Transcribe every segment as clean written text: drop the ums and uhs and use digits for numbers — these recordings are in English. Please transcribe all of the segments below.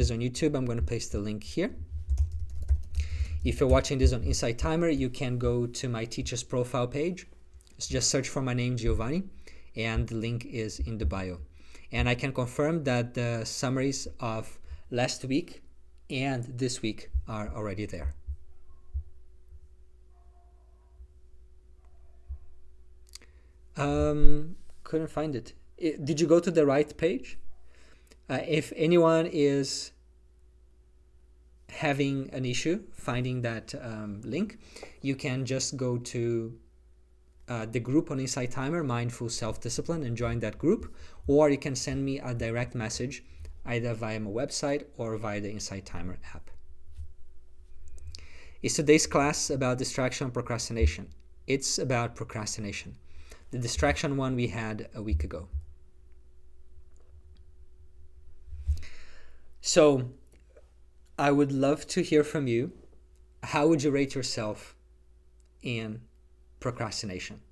This on YouTube. I'm going to paste the link here. If you're watching this on Insight Timer, you can go to my teacher's profile page. Just search for my name, Giovanni, and the link is in the bio. And I can confirm that the summaries of last week and this week are already there. Couldn't find it. Did you go to the right page? If anyone is having an issue finding that link, you can just go to the group on Insight Timer, Mindful Self-Discipline, and join that group, or you can send me a direct message either via my website or via the Insight Timer app. Is today's class about distraction and procrastination? It's about procrastination. The distraction one we had a week ago. So I would love to hear from you. How would you rate yourself in procrastination?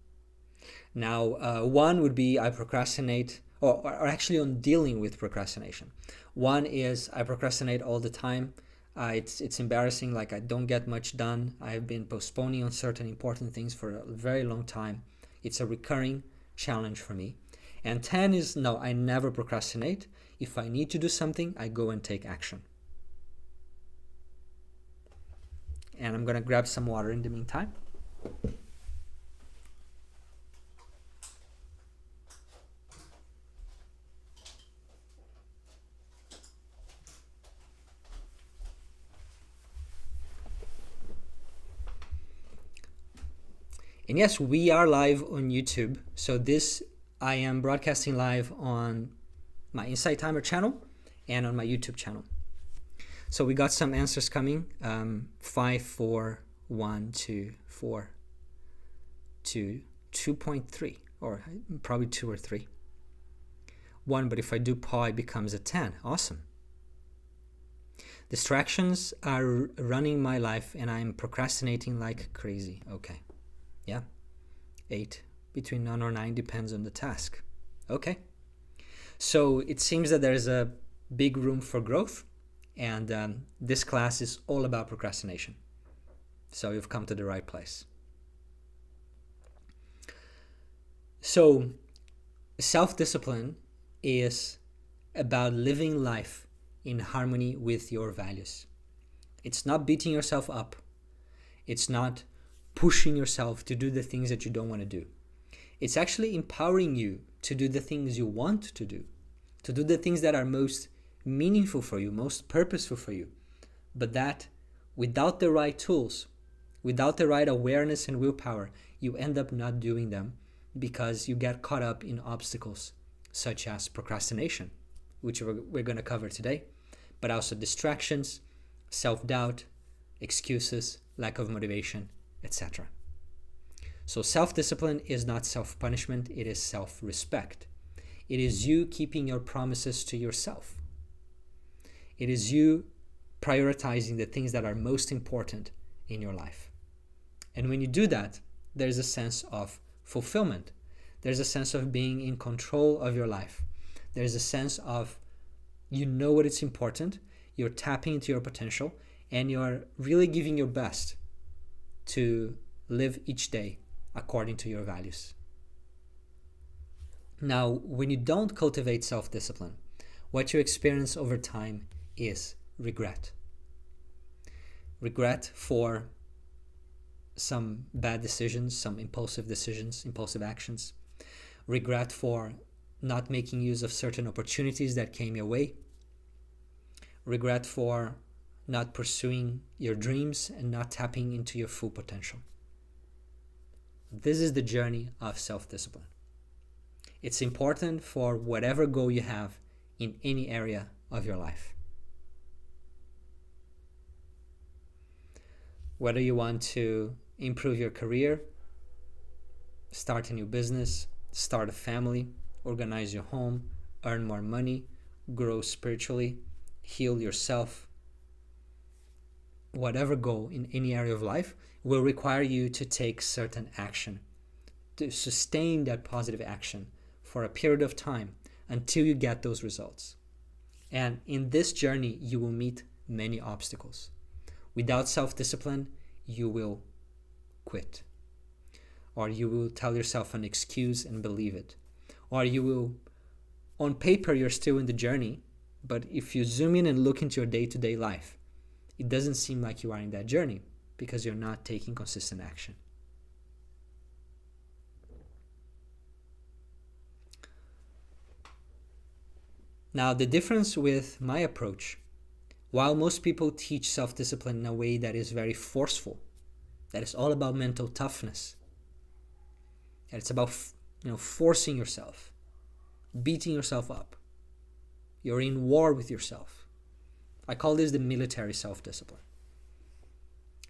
Now, one would be I procrastinate, or actually on dealing with procrastination. One is I procrastinate all the time. It's embarrassing, like I don't get much done. I've been postponing on certain important things for a very long time. It's a recurring challenge for me. And 10 is no, I never procrastinate. If I need to do something, I go and take action. And I'm going to grab some water in the meantime. And yes, we are live on YouTube. So I am broadcasting live on my Insight Timer channel and on my YouTube channel. So we got some answers coming. 5, 4, 1, 2, 4, 2, 2.3, or probably 2 or 3. 1, but if I do pause, it becomes a 10. Awesome. Distractions are running my life and I'm procrastinating like crazy. Okay. Yeah. 8. Between 9 or 9 depends on the task. Okay. So it seems that there's a big room for growth, and this class is all about procrastination. So you've come to the right place. So self-discipline is about living life in harmony with your values. It's not beating yourself up. It's not pushing yourself to do the things that you don't want to do. It's actually empowering you to do the things you want to do the things that are most meaningful for you, most purposeful for you. But that without the right tools, without the right awareness and willpower, you end up not doing them because you get caught up in obstacles such as procrastination, which we're going to cover today, but also distractions, self-doubt, excuses, lack of motivation, etc. So self-discipline is not self-punishment, it is self-respect. It is you keeping your promises to yourself. It is you prioritizing the things that are most important in your life. And when you do that, there's a sense of fulfillment. There's a sense of being in control of your life. There's a sense of you know what is important, you're tapping into your potential, and you're really giving your best to live each day according to your values. Now, when you don't cultivate self-discipline, what you experience over time is regret. Regret for some bad decisions, some impulsive decisions, impulsive actions. Regret for not making use of certain opportunities that came your way. Regret for not pursuing your dreams and not tapping into your full potential. This is the journey of self-discipline. It's important for whatever goal you have in any area of your life. Whether you want to improve your career, start a new business, start a family, organize your home, earn more money, grow spiritually, heal yourself, whatever goal in any area of life will require you to take certain action, to sustain that positive action for a period of time until you get those results. And in this journey, you will meet many obstacles. Without self-discipline, you will quit. Or you will tell yourself an excuse and believe it. Or you will, on paper, you're still in the journey, but if you zoom in and look into your day-to-day life, it doesn't seem like you are in that journey because you're not taking consistent action. Now, the difference with my approach, while most people teach self-discipline in a way that is very forceful, that is all about mental toughness, that it's about forcing yourself, beating yourself up, you're in war with yourself. I call this the military self-discipline.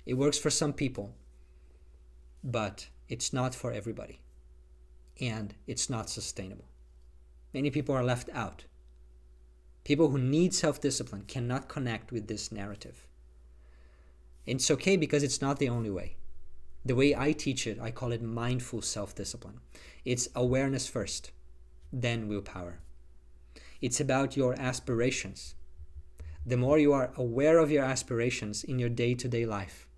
It works for some people, but it's not for everybody, and it's not sustainable. Many people are left out. People who need self-discipline cannot connect with this narrative. And it's okay because it's not the only way. The way I teach it, I call it mindful self-discipline. It's awareness first, then willpower. It's about your aspirations. The more you are aware of your aspirations in your day-to-day life,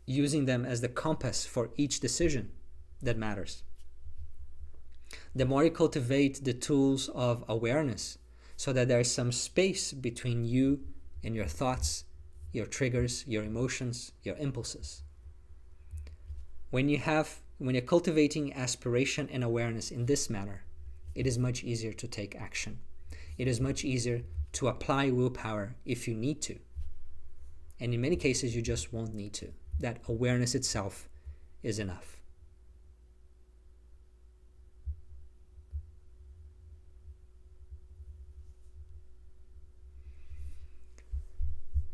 using them as the compass for each decision that matters, the more you cultivate the tools of awareness so that there is some space between you and your thoughts, your triggers, your emotions, your impulses. When you're cultivating aspiration and awareness in this manner, it is much easier to take action. It is much easier to apply willpower if you need to. And in many cases, you just won't need to. That awareness itself is enough.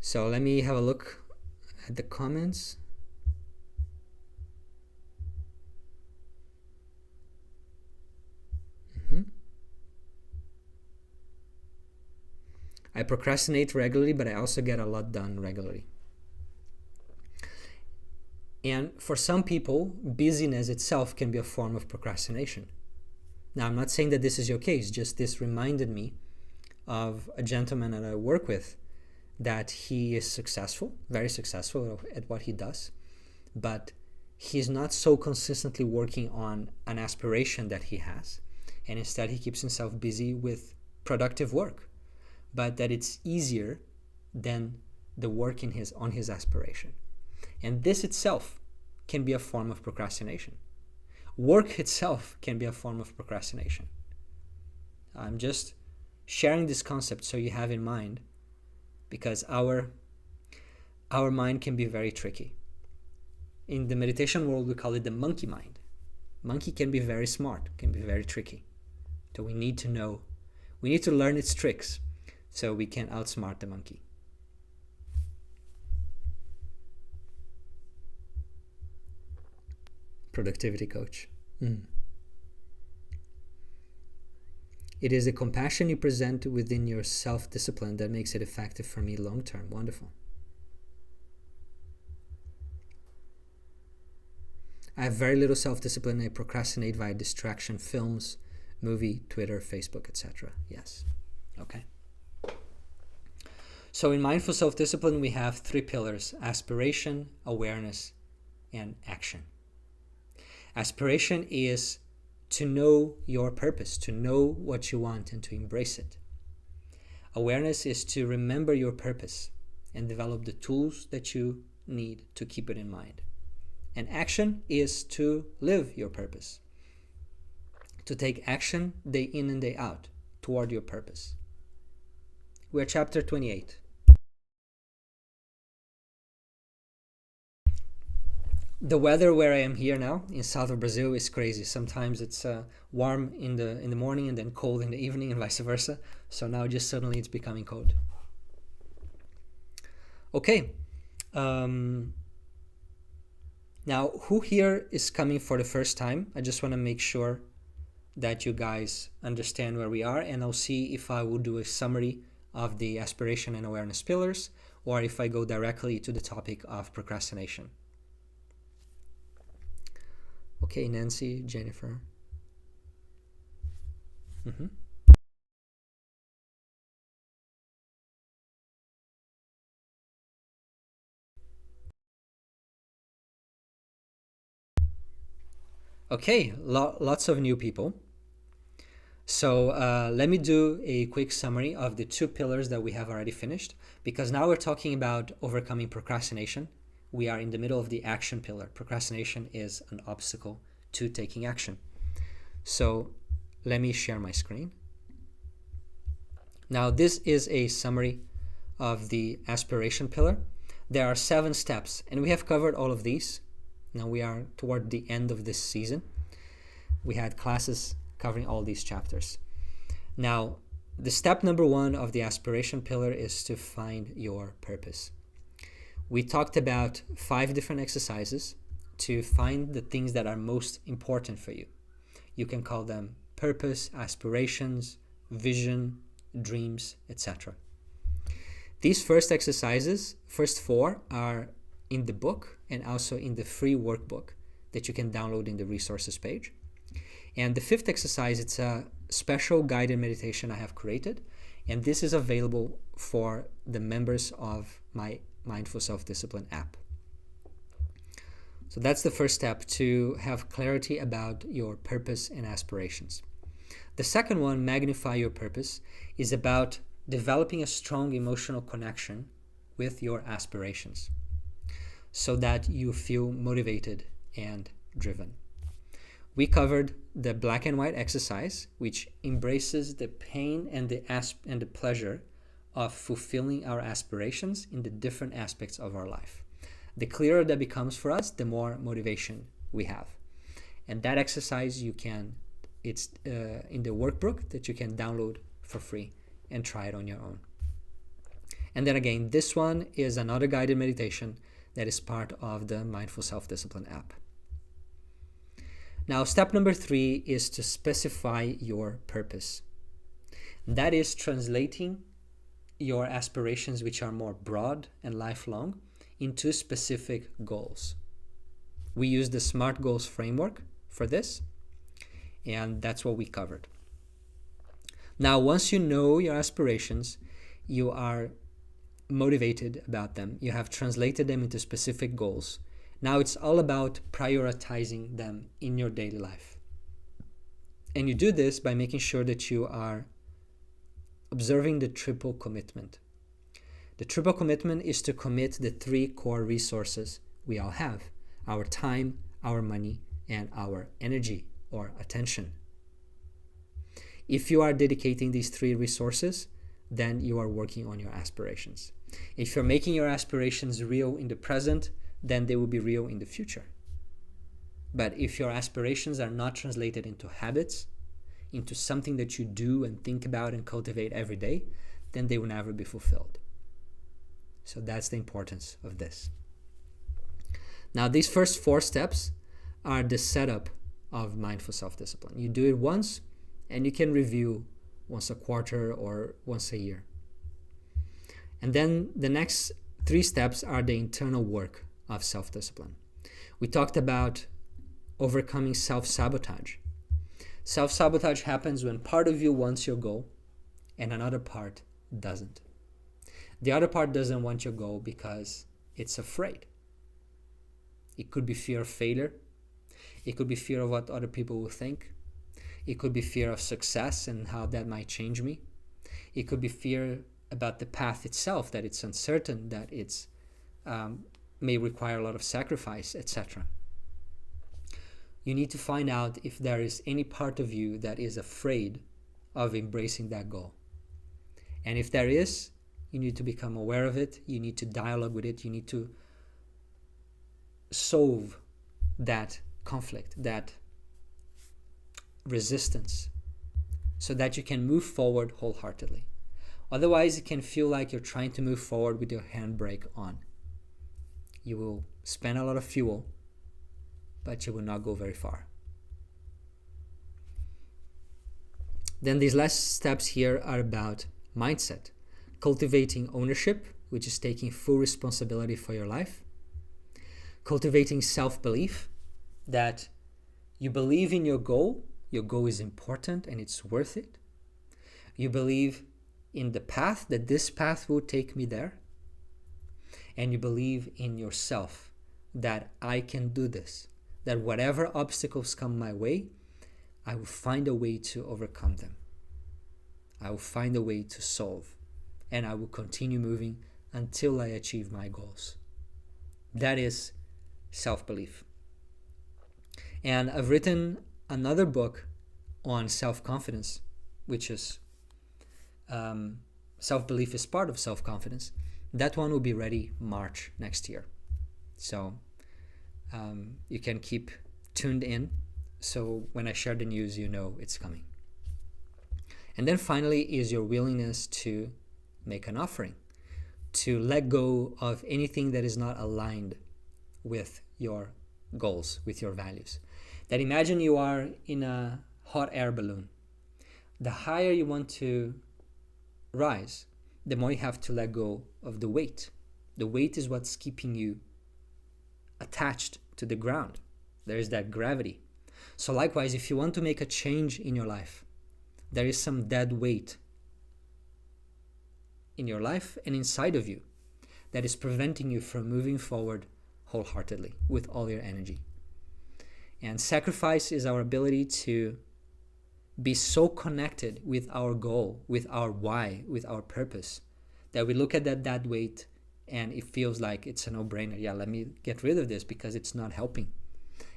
So let me have a look at the comments. I procrastinate regularly, but I also get a lot done regularly. And for some people, busyness itself can be a form of procrastination. Now, I'm not saying that this is your case, just this reminded me of a gentleman that I work with, that he is successful, very successful at what he does, but he's not so consistently working on an aspiration that he has, and instead he keeps himself busy with productive work, but that it's easier than the work on his aspiration. And this itself can be a form of procrastination. Work itself can be a form of procrastination. I'm just sharing this concept so you have in mind, because our mind can be very tricky. In the meditation world, we call it the monkey mind. Monkey can be very smart, can be very tricky. So we need to learn its tricks so we can outsmart the monkey. Productivity coach. It is the compassion you present within your self-discipline that makes it effective for me long-term. Wonderful. I have very little self-discipline. I procrastinate via distraction, films, movie, Twitter, Facebook, etc. Yes. Okay. So in mindful self-discipline, we have 3 pillars: aspiration, awareness, and action. Aspiration is to know your purpose, to know what you want and to embrace it. Awareness is to remember your purpose and develop the tools that you need to keep it in mind. And action is to live your purpose, to take action day in and day out toward your purpose. We're chapter 28. The weather where I am here now in south of Brazil is crazy. Sometimes it's warm in the morning and then cold in the evening and vice versa. So now just suddenly it's becoming cold. Okay. Now, who here is coming for the first time? I just want to make sure that you guys understand where we are, and I'll see if I will do a summary of the aspiration and awareness pillars, or if I go directly to the topic of procrastination. Okay, Nancy, Jennifer. Okay, lots of new people. So let me do a quick summary of the 2 pillars that we have already finished, because now we're talking about overcoming procrastination. We are in the middle of the action pillar. Procrastination is an obstacle to taking action. So let me share my screen. Now this is a summary of the aspiration pillar. There are 7 steps, and we have covered all of these. Now we are toward the end of this season. We had classes covering all these chapters. Now, the step number 1 of the aspiration pillar is to find your purpose. We talked about 5 different exercises to find the things that are most important for you. You can call them purpose, aspirations, vision, dreams, etc. These first exercises, first 4, are in the book and also in the free workbook that you can download in the resources page. And the 5th exercise, it's a special guided meditation I have created, and this is available for the members of my Mindful Self-Discipline app. So that's the first step, to have clarity about your purpose and aspirations. The second one, magnify your purpose, is about developing a strong emotional connection with your aspirations so that you feel motivated and driven. We covered the black and white exercise, which embraces the pain and the pleasure of fulfilling our aspirations in the different aspects of our life. The clearer that becomes for us, the more motivation we have. And that exercise it's in the workbook that you can download for free and try it on your own. And then again, this one is another guided meditation that is part of the Mindful Self-Discipline app. Now, step number 3 is to specify your purpose. That is translating your aspirations, which are more broad and lifelong, into specific goals. We use the SMART goals framework for this, and that's what we covered. Now, once you know your aspirations, you are motivated about them, you have translated them into specific goals. Now it's all about prioritizing them in your daily life. And you do this by making sure that you are observing the triple commitment. The triple commitment is to commit the 3 core resources we all have: our time, our money, and our energy or attention. If you are dedicating these 3 resources, then you are working on your aspirations. If you're making your aspirations real in the present, then they will be real in the future. But if your aspirations are not translated into habits, into something that you do and think about and cultivate every day, then they will never be fulfilled. So that's the importance of this. Now, these first 4 steps are the setup of mindful self-discipline. You do it once, and you can review once a quarter or once a year. And then the next 3 steps are the internal work of self-discipline. We talked about overcoming self-sabotage. Self-sabotage happens when part of you wants your goal and another part doesn't. The other part doesn't want your goal because it's afraid. It could be fear of failure. It could be fear of what other people will think. It could be fear of success and how that might change me. It could be fear about the path itself, that it's uncertain, that it's may require a lot of sacrifice, etc. You need to find out if there is any part of you that is afraid of embracing that goal. And if there is, you need to become aware of it. You need to dialogue with it. You need to solve that conflict, that resistance, so that you can move forward wholeheartedly. Otherwise, it can feel like you're trying to move forward with your handbrake on. You will spend a lot of fuel, but you will not go very far. Then these last steps here are about mindset, cultivating ownership, which is taking full responsibility for your life, cultivating self-belief, that you believe in your goal is important and it's worth it. You believe in the path, that this path will take me there. And you believe in yourself, that I can do this, that whatever obstacles come my way, I will find a way to overcome them. I will find a way to solve, and I will continue moving until I achieve my goals. That is self-belief. And I've written another book on self-confidence, which is self-belief is part of self-confidence. That one will be ready March next year. So you can keep tuned in. So when I share the news, you know it's coming. And then finally is your willingness to make an offering, to let go of anything that is not aligned with your goals, with your values. That imagine you are in a hot air balloon. The higher you want to rise, the more you have to let go of the weight. The weight is what's keeping you attached to the ground. There is that gravity. So likewise, if you want to make a change in your life, there is some dead weight in your life and inside of you that is preventing you from moving forward wholeheartedly with all your energy. And sacrifice is our ability to be so connected with our goal, with our why, with our purpose, that we look at that dead weight and it feels like it's a no-brainer. Yeah, let me get rid of this because it's not helping.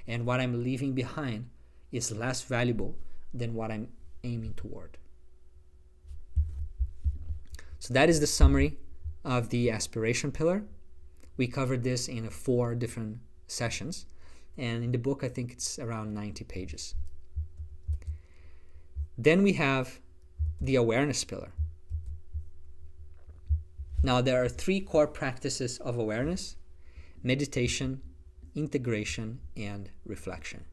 And what I'm leaving behind is less valuable than what I'm aiming toward. So that is the summary of the aspiration pillar. We covered this in 4 different sessions. And in the book, I think it's around 90 pages. Then we have the awareness pillar. Now, there are 3 core practices of awareness: meditation, integration, and reflection.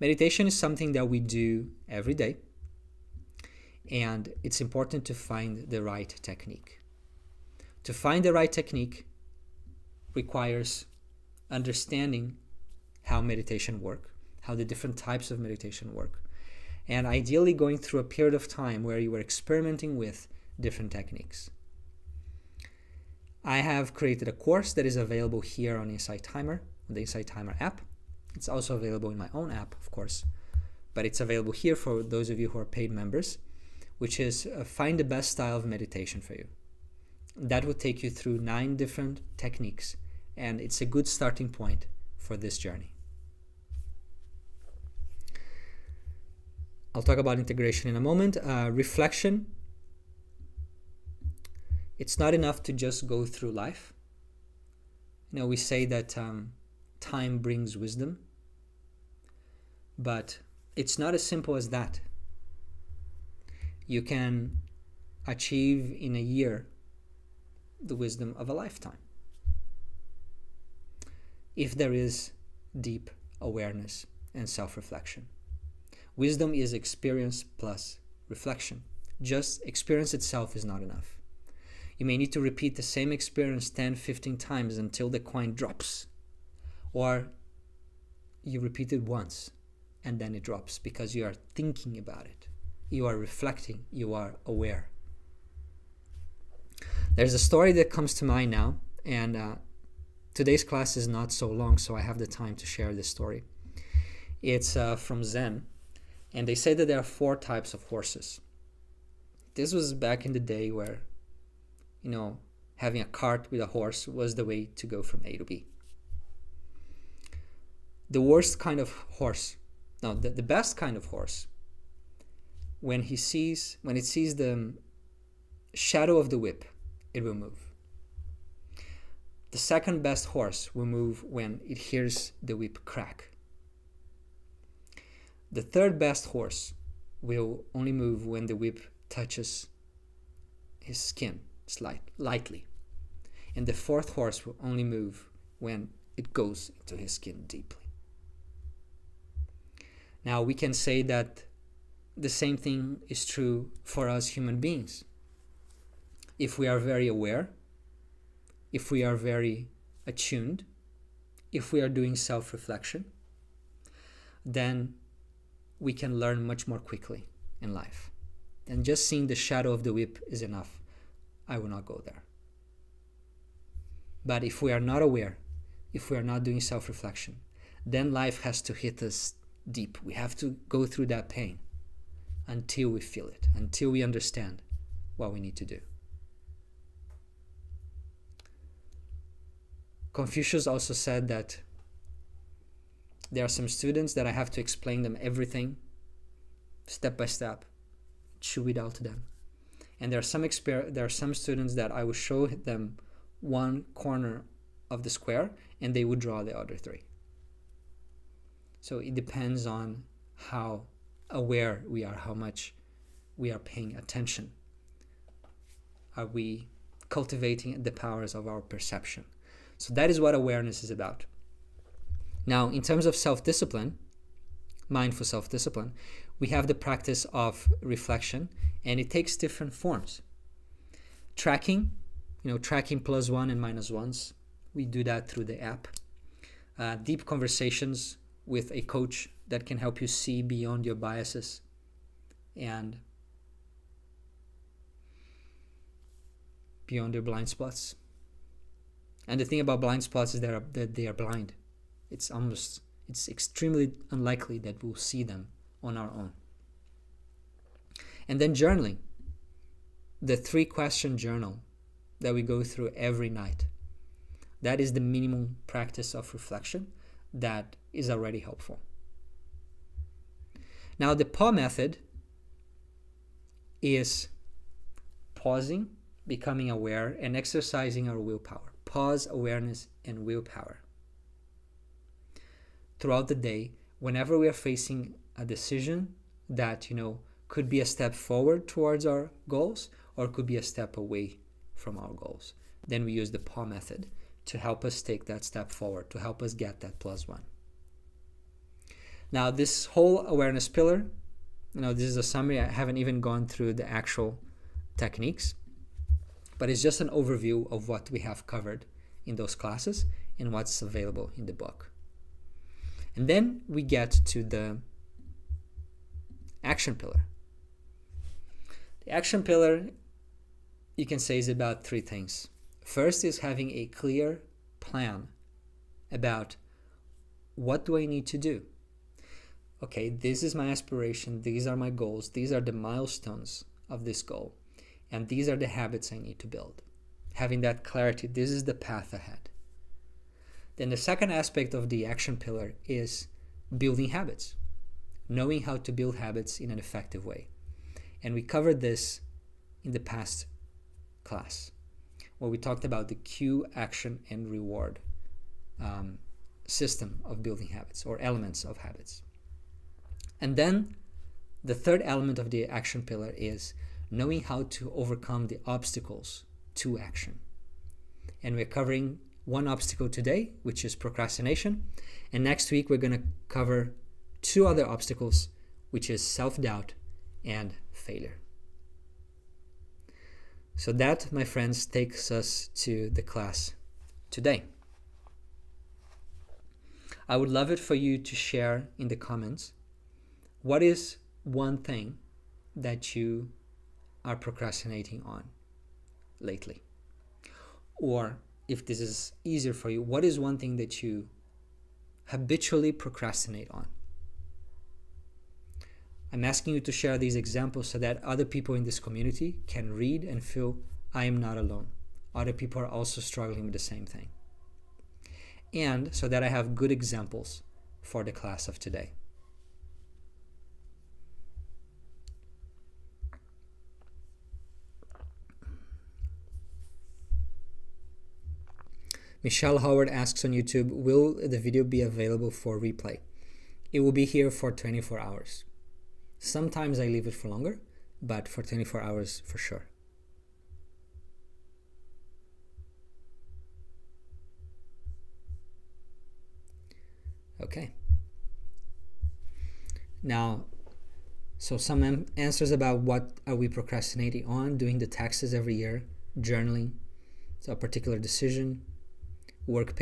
Meditation is something that we do every day, and it's important to find the right technique. To find the right technique requires understanding how meditation works, how the different types of meditation work, and ideally going through a period of time where you are experimenting with different techniques. I have created a course that is available here on Insight Timer, on the Insight Timer app. It's also available in my own app, of course, but it's available here for those of you who are paid members, which is find the best style of meditation for you. That will take you through 9 different techniques, and it's a good starting point for this journey. I'll talk about integration in a moment. Reflection. It's not enough to just go through life. You know, we say that time brings wisdom, but it's not as simple as that. You can achieve in a year the wisdom of a lifetime if there is deep awareness and self-reflection. Wisdom is experience plus reflection. Just experience itself is not enough. You may need to repeat the same experience 10, 15 times until the coin drops. Or you repeat it once and then it drops because you are thinking about it. You are reflecting. You are aware. There's a story that comes to mind now, and today's class is not so long, so I have the time to share this story. It's from Zen, and they say that there are 4 types of horses. This was back in the day where, you know, having a cart with a horse was the way to go from A to B. The worst kind of horse, no, the best kind of horse, when it sees the shadow of the whip, it will move. The second best horse will move when it hears the whip crack. The third best horse will only move when the whip touches his skin lightly. And the fourth horse will only move when it goes into his skin deeply. Now we can say that the same thing is true for us human beings. If we are very aware, if we are very attuned, if we are doing self-reflection, then we can learn much more quickly in life. And just seeing the shadow of the whip is enough. I will not go there. But if we are not aware, if we are not doing self-reflection, then life has to hit us deep. We have to go through that pain until we feel it, until we understand what we need to do. Confucius also said that there are some students that I have to explain them everything step by step, chew it out to them. And there are some students that I will show them one corner of the square and they would draw the other three. So it depends on how aware we are, how much we are paying attention. Are we cultivating the powers of our perception? So that is what awareness is about. Now, in terms of self-discipline, mindful self-discipline, we have the practice of reflection, and it takes different forms. Tracking, tracking +1 and -1s. We do that through the app. Deep conversations with a coach that can help you see beyond your biases and beyond your blind spots. And the thing about blind spots is that they are blind. It's extremely unlikely that we'll see them on our own. And then journaling, the 3-question journal that we go through every night. That is the minimum practice of reflection that is already helpful. Now, the pause method is pausing, becoming aware, and exercising our willpower. Pause, awareness, and willpower. Throughout the day, whenever we are facing a decision that, could be a step forward towards our goals or could be a step away from our goals, then we use the pause method to help us take that step forward, to help us get that +1. Now, this whole awareness pillar, this is a summary. I haven't even gone through the actual techniques, but it's just an overview of what we have covered in those classes and what's available in the book. And then we get to the action pillar. The action pillar, you can say, is about 3 things. First is having a clear plan about what do I need to do. Okay, this is my aspiration, these are my goals, these are the milestones of this goal, and these are the habits I need to build. Having that clarity, this is the path ahead. Then the second aspect of the action pillar is building habits, knowing how to build habits in an effective way. And we covered this in the past class, where we talked about the cue, action, and reward system of building habits, or elements of habits. And then the third element of the action pillar is knowing how to overcome the obstacles to action. And we're covering one obstacle today, which is procrastination. And next week, we're going to cover 2 other obstacles, which is self-doubt and failure. So that, my friends, takes us to the class today. I would love it for you to share in the comments, what is one thing that you are procrastinating on lately? Or if this is easier for you, what is one thing that you habitually procrastinate on? I'm asking you to share these examples so that other people in this community can read and feel I am not alone. Other people are also struggling with the same thing. And so that I have good examples for the class of today. Michelle Howard asks on YouTube, will the video be available for replay? It will be here for 24 hours. Sometimes I leave it for longer, but for 24 hours for sure. Okay. Now, so some answers about what are we procrastinating on: doing the taxes every year, journaling, so a particular decision, work,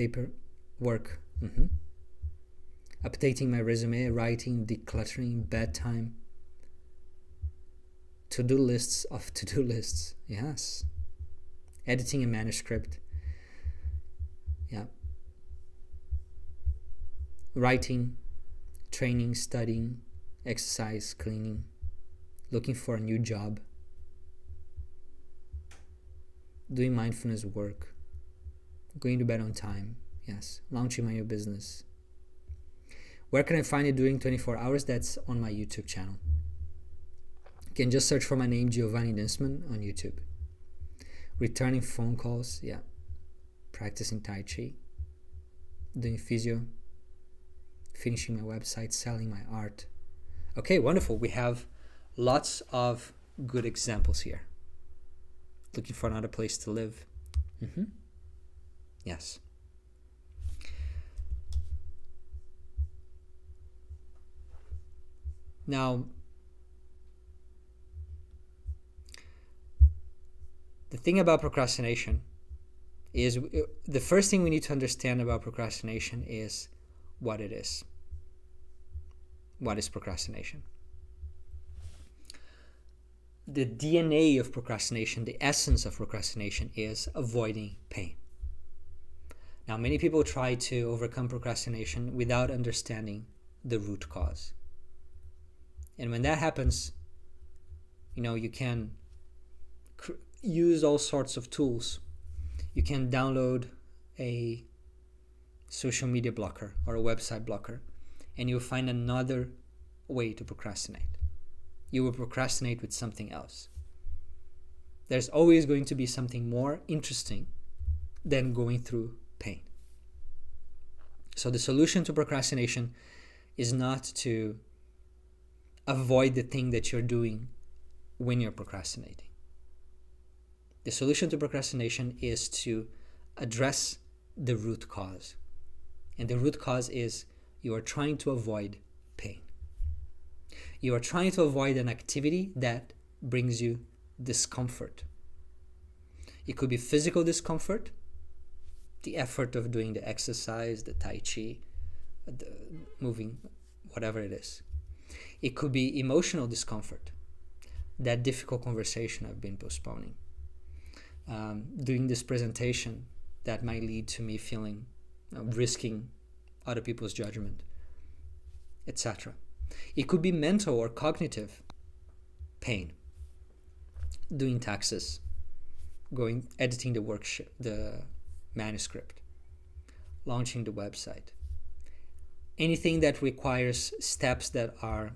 updating my resume, writing, decluttering, bedtime, to-do lists of to-do lists, yes, editing a manuscript, yeah. writing, training, studying, exercise, cleaning, looking for a new job, doing mindfulness work, going to bed on time, yes, launching my new business. Where can I find it during 24 hours? That's on my YouTube channel. You can just search for my name, Giovanni Dinsman, on YouTube. Returning phone calls, yeah. Practicing Tai Chi, doing physio, finishing my website, selling my art. Okay, wonderful. We have lots of good examples here. Looking for another place to live. Yes. Now, the thing about procrastination is, the first thing we need to understand about procrastination is what it is. What is procrastination? The DNA of procrastination, the essence of procrastination, is avoiding pain. Now, many people try to overcome procrastination without understanding the root cause. And when that happens, you can use all sorts of tools. You can download a social media blocker or a website blocker, and you'll find another way to procrastinate. You will procrastinate with something else. There's always going to be something more interesting than going through pain. So the solution to procrastination is not to avoid the thing that you're doing when you're procrastinating. The solution to procrastination is to address the root cause. And the root cause is you are trying to avoid pain. You are trying to avoid an activity that brings you discomfort. It could be physical discomfort, the effort of doing the exercise, the Tai Chi, the moving, whatever it is. It could be emotional discomfort, that difficult conversation I've been postponing. Doing this presentation that might lead to me feeling, risking other people's judgment, etc. It could be mental or cognitive pain. Doing taxes, editing the manuscript, launching the website. Anything that requires steps that are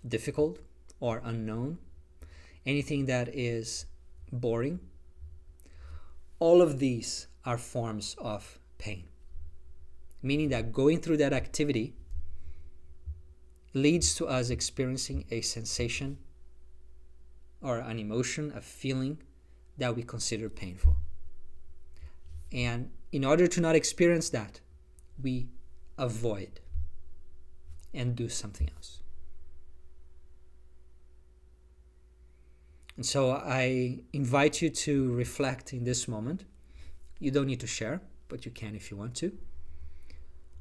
difficult or unknown, anything that is boring, all of these are forms of pain. Meaning that going through that activity leads to us experiencing a sensation or an emotion, a feeling that we consider painful. And in order to not experience that, we avoid and do something else. And so I invite you to reflect in this moment. You don't need to share, but you can if you want to.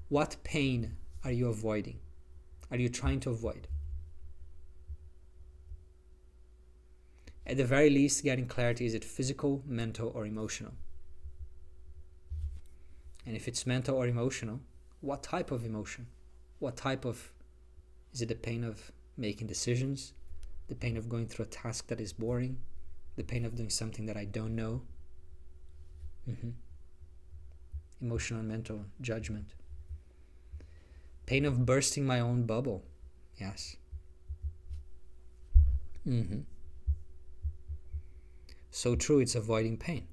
What pain are you avoiding? Are you trying to avoid? At the very least, getting clarity, is it physical, mental, or emotional? And if it's mental or emotional, what type of emotion? Is it the pain of making decisions? The pain of going through a task that is boring? The pain of doing something that I don't know? Emotional and mental judgment. Pain of bursting my own bubble. Yes. So true, it's avoiding pain.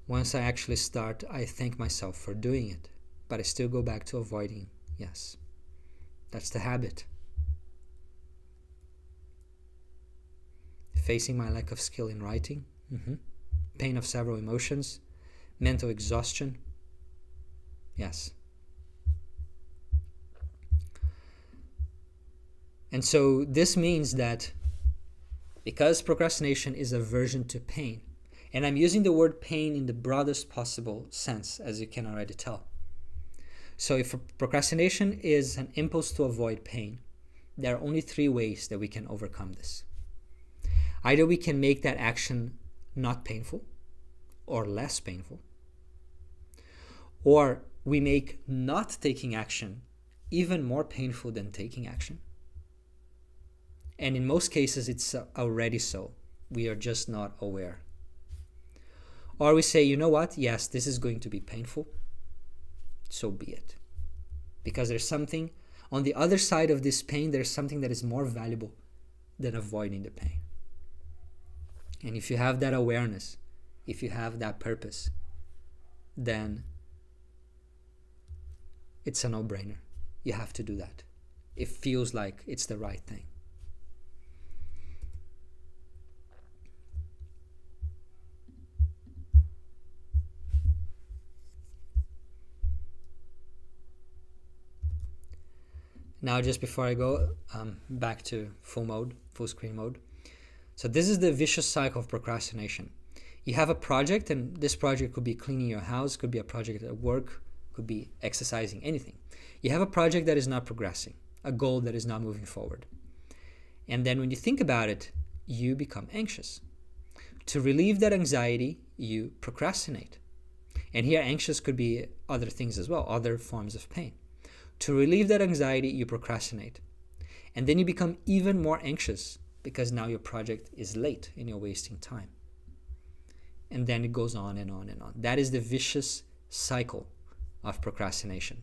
Once I actually start, I thank myself for doing it, but I still go back to avoiding. Yes. That's the habit. Facing my lack of skill in writing. Pain of several emotions. Mental exhaustion. Yes. And so this means that because procrastination is aversion to pain, and I'm using the word pain in the broadest possible sense, as you can already tell. So if procrastination is an impulse to avoid pain, there are only 3 ways that we can overcome this. Either we can make that action not painful or less painful, or we make not taking action even more painful than taking action. And in most cases, it's already so. We are just not aware. Or we say, you know what? Yes, this is going to be painful. So be it. Because there's something on the other side of this pain, there's something that is more valuable than avoiding the pain. And if you have that awareness, if you have that purpose, then it's a no-brainer. You have to do that. It feels like it's the right thing. Now, just before I go back to full screen mode. So this is the vicious cycle of procrastination. You have a project, and this project could be cleaning your house, could be a project at work, could be exercising, anything. You have a project that is not progressing, a goal that is not moving forward. And then when you think about it, you become anxious. To relieve that anxiety, you procrastinate. And here, anxious could be other things as well, other forms of pain. To relieve that anxiety, you procrastinate. And then you become even more anxious because now your project is late and you're wasting time. And then it goes on and on and on. That is the vicious cycle of procrastination.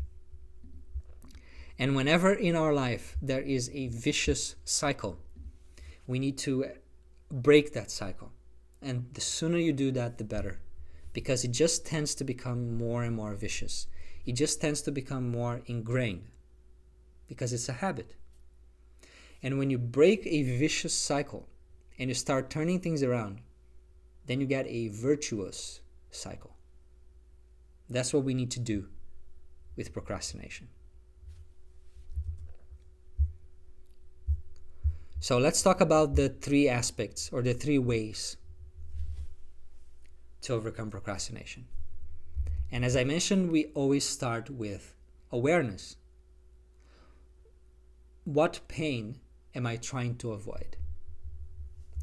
And whenever in our life there is a vicious cycle, we need to break that cycle. And the sooner you do that, the better. Because it just tends to become more and more vicious. It just tends to become more ingrained because it's a habit. And when you break a vicious cycle and you start turning things around, then you get a virtuous cycle. That's what we need to do with procrastination. So let's talk about the 3 aspects or the 3 ways to overcome procrastination. And as I mentioned, we always start with awareness. What pain am I trying to avoid?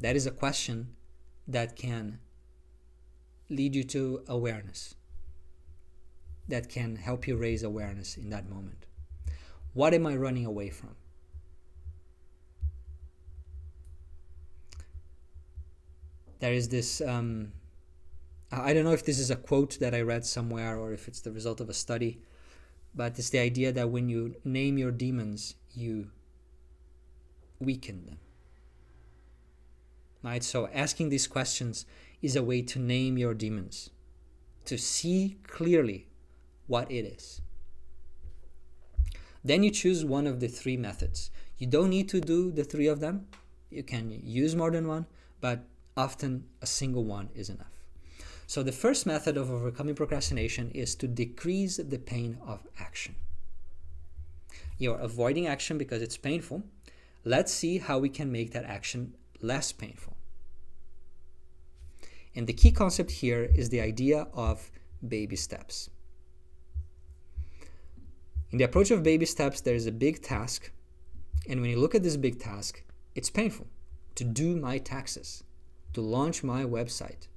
That is a question that can lead you to awareness, that can help you raise awareness in that moment. What am I running away from? There is this I don't know if this is a quote that I read somewhere or if it's the result of a study, but it's the idea that when you name your demons, you weaken them. Right? So asking these questions is a way to name your demons, to see clearly what it is. Then you choose one of the 3 methods. You don't need to do the 3 of them. You can use more than one, but often a single one is enough. So the first method of overcoming procrastination is to decrease the pain of action. You're avoiding action because it's painful. Let's see how we can make that action less painful. And the key concept here is the idea of baby steps. In the approach of baby steps, there is a big task. And when you look at this big task, it's painful. To do my taxes, to launch my website,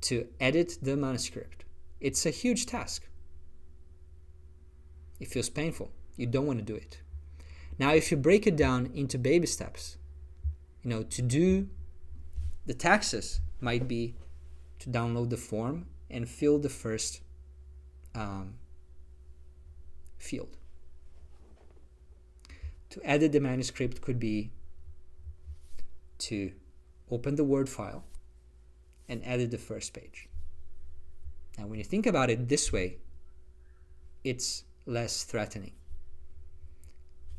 to edit the manuscript. It's a huge task. It feels painful. You don't want to do it. Now, if you break it down into baby steps, to do the taxes might be to download the form and fill the first field. To edit the manuscript could be to open the Word file and edit the first page. Now, when you think about it this way, it's less threatening.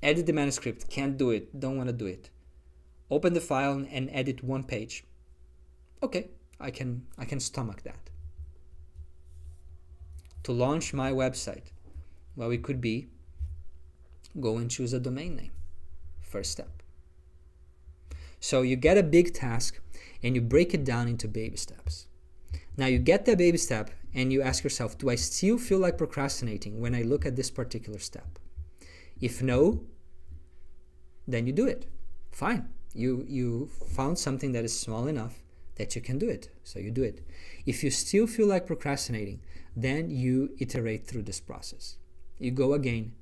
Edit the manuscript, can't do it, don't want to do it. Open the file and edit 1 page. Okay, I can stomach that. To launch my website, well, it could be go and choose a domain name. First step. So you get a big task and you break it down into baby steps. Now you get that baby step and you ask yourself, do I still feel like procrastinating when I look at this particular step? If no, then you do it. Fine. You found something that is small enough that you can do it. So you do it. If you still feel like procrastinating, then you iterate through this process. You go again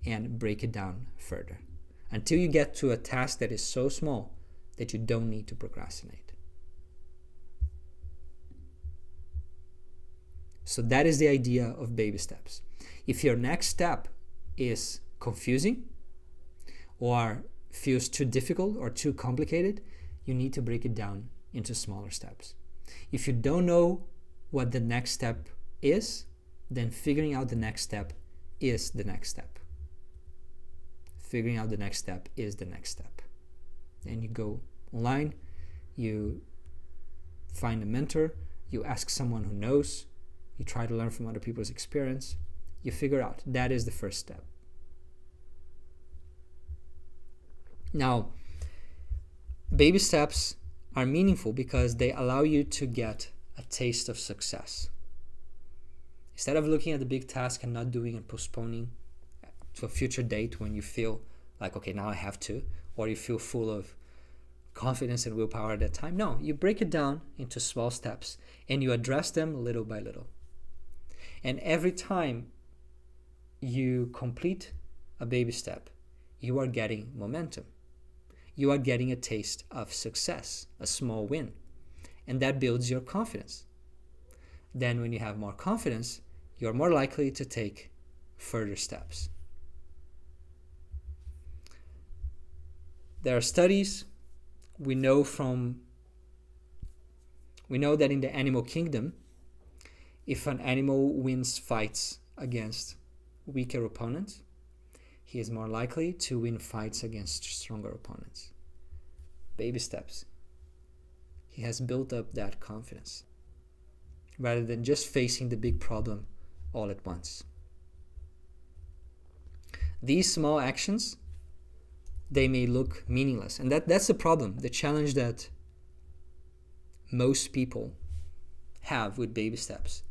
and break it down further until you get to a task that is so small that you don't need to procrastinate. So that is the idea of baby steps. If your next step is confusing or feels too difficult or too complicated, you need to break it down into smaller steps. If you don't know what the next step is, then figuring out the next step is the next step. Figuring out the next step is the next step. And you go online, you find a mentor, you ask someone who knows, you try to learn from other people's experience, you figure out. That is the first step. Now, baby steps are meaningful because they allow you to get a taste of success. Instead of looking at the big task and not doing and postponing to a future date when you feel like, okay, now I have to, or you feel full of confidence and willpower at that time. No, you break it down into small steps and you address them little by little. And every time you complete a baby step, you are getting momentum. You are getting a taste of success, a small win. And that builds your confidence. Then when you have more confidence, you're more likely to take further steps. There are studies we know that in the animal kingdom, if an animal wins fights against weaker opponents, he is more likely to win fights against stronger opponents. Baby steps. He has built up that confidence rather than just facing the big problem all at once. These small actions, they may look meaningless. And that's the problem, the challenge that most people have with baby steps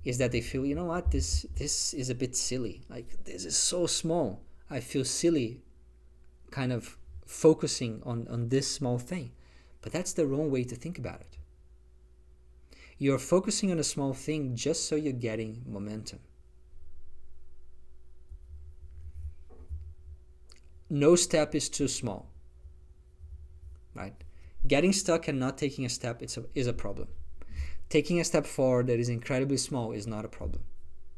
is that they feel, you know what, this is a bit silly. Like, this is so small. I feel silly kind of focusing on this small thing. But that's the wrong way to think about it. You're focusing on a small thing just so you're getting momentum. No step is too small, right? Getting stuck and not taking a step is a problem. Taking a step forward that is incredibly small is not a problem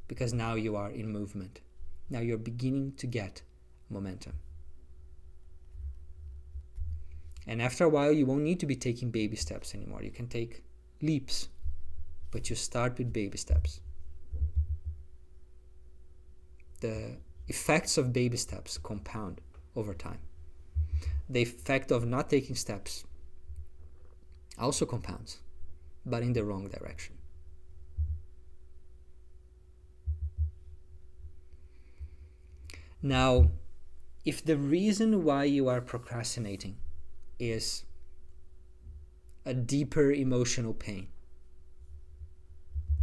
because now you are in movement. Now you're beginning to get momentum. And after a while, you won't need to be taking baby steps anymore. You can take leaps, but you start with baby steps. The effects of baby steps compound over time. The effect of not taking steps also compounds, but in the wrong direction. Now, if the reason why you are procrastinating is a deeper emotional pain,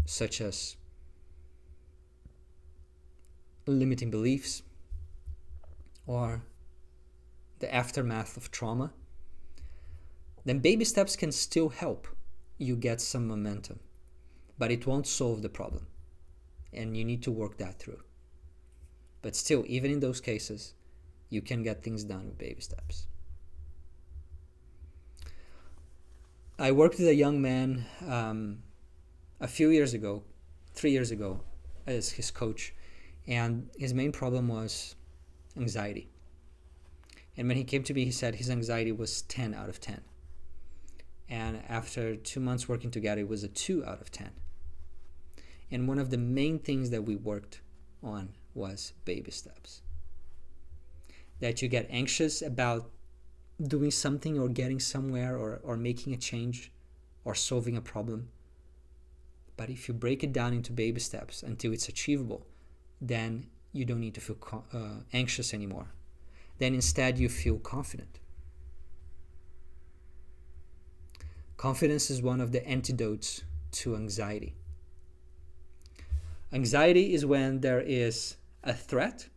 such as limiting beliefs or the aftermath of trauma, then baby steps can still help you get some momentum, but it won't solve the problem, and you need to work that through. But still, even in those cases, you can get things done with baby steps. I worked with a young man a few years ago, 3 years ago, as his coach, and his main problem was anxiety. And when he came to me, he said his anxiety was 10 out of 10. And after 2 months working together, it was a 2 out of 10. And one of the main things that we worked on was baby steps. That you get anxious about doing something or getting somewhere or making a change or solving a problem. But if you break it down into baby steps until it's achievable, then you don't need to feel anxious anymore. Then instead you feel confident. Confidence is one of the antidotes to anxiety. Anxiety is when there is a threat,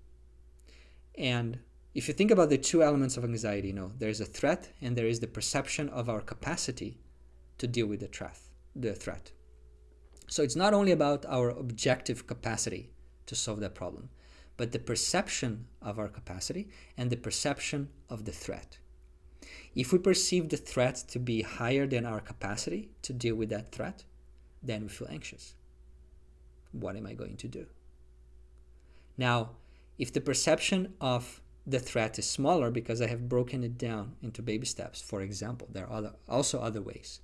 and if you think about the two elements of anxiety, there's a threat and there is the perception of our capacity to deal with the threat. So it's not only about our objective capacity to solve that problem, but the perception of our capacity and the perception of the threat. If we perceive the threat to be higher than our capacity to deal with that threat, then we feel anxious. What am I going to do? Now, if the perception of the threat is smaller because I have broken it down into baby steps, for example, there are also other ways,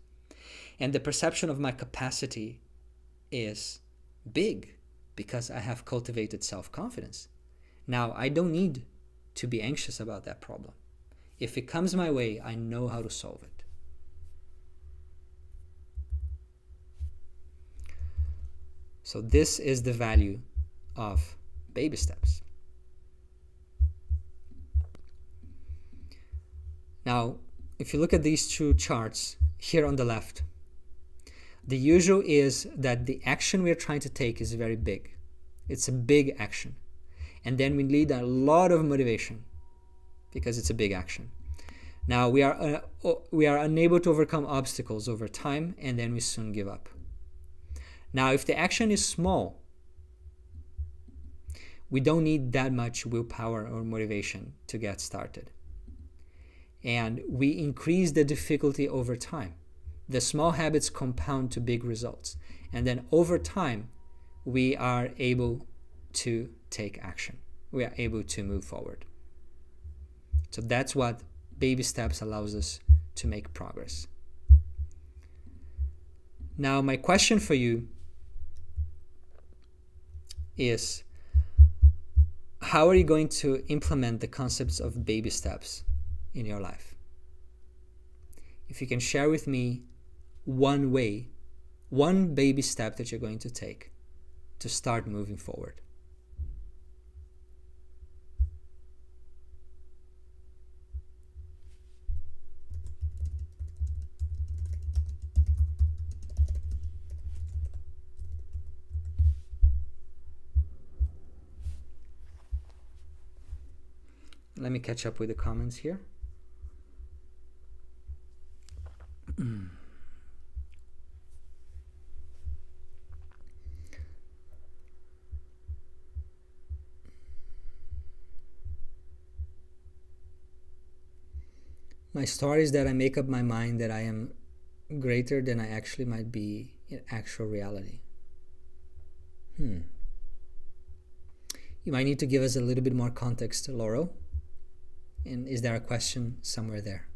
and the perception of my capacity is big because I have cultivated self-confidence, now I don't need to be anxious about that problem. If it comes my way, I know how to solve it. So this is the value of baby steps. Now, if you look at these two charts here on the left, the usual is that the action we are trying to take is very big. It's a big action. And then we need a lot of motivation because it's a big action. Now, we are unable to overcome obstacles over time, and then we soon give up. Now, if the action is small, we don't need that much willpower or motivation to get started. And we increase the difficulty over time. The small habits compound to big results. And then over time, we are able to take action. We are able to move forward. So that's what baby steps allows us to make progress. Now, my question for you is, how are you going to implement the concepts of baby steps in your life? If you can share with me one way, one baby step that you're going to take to start moving forward. Let me catch up with the comments here. My story is that I make up my mind that I am greater than I actually might be in actual reality. You might need to give us a little bit more context, Laurel. And is there a question somewhere there?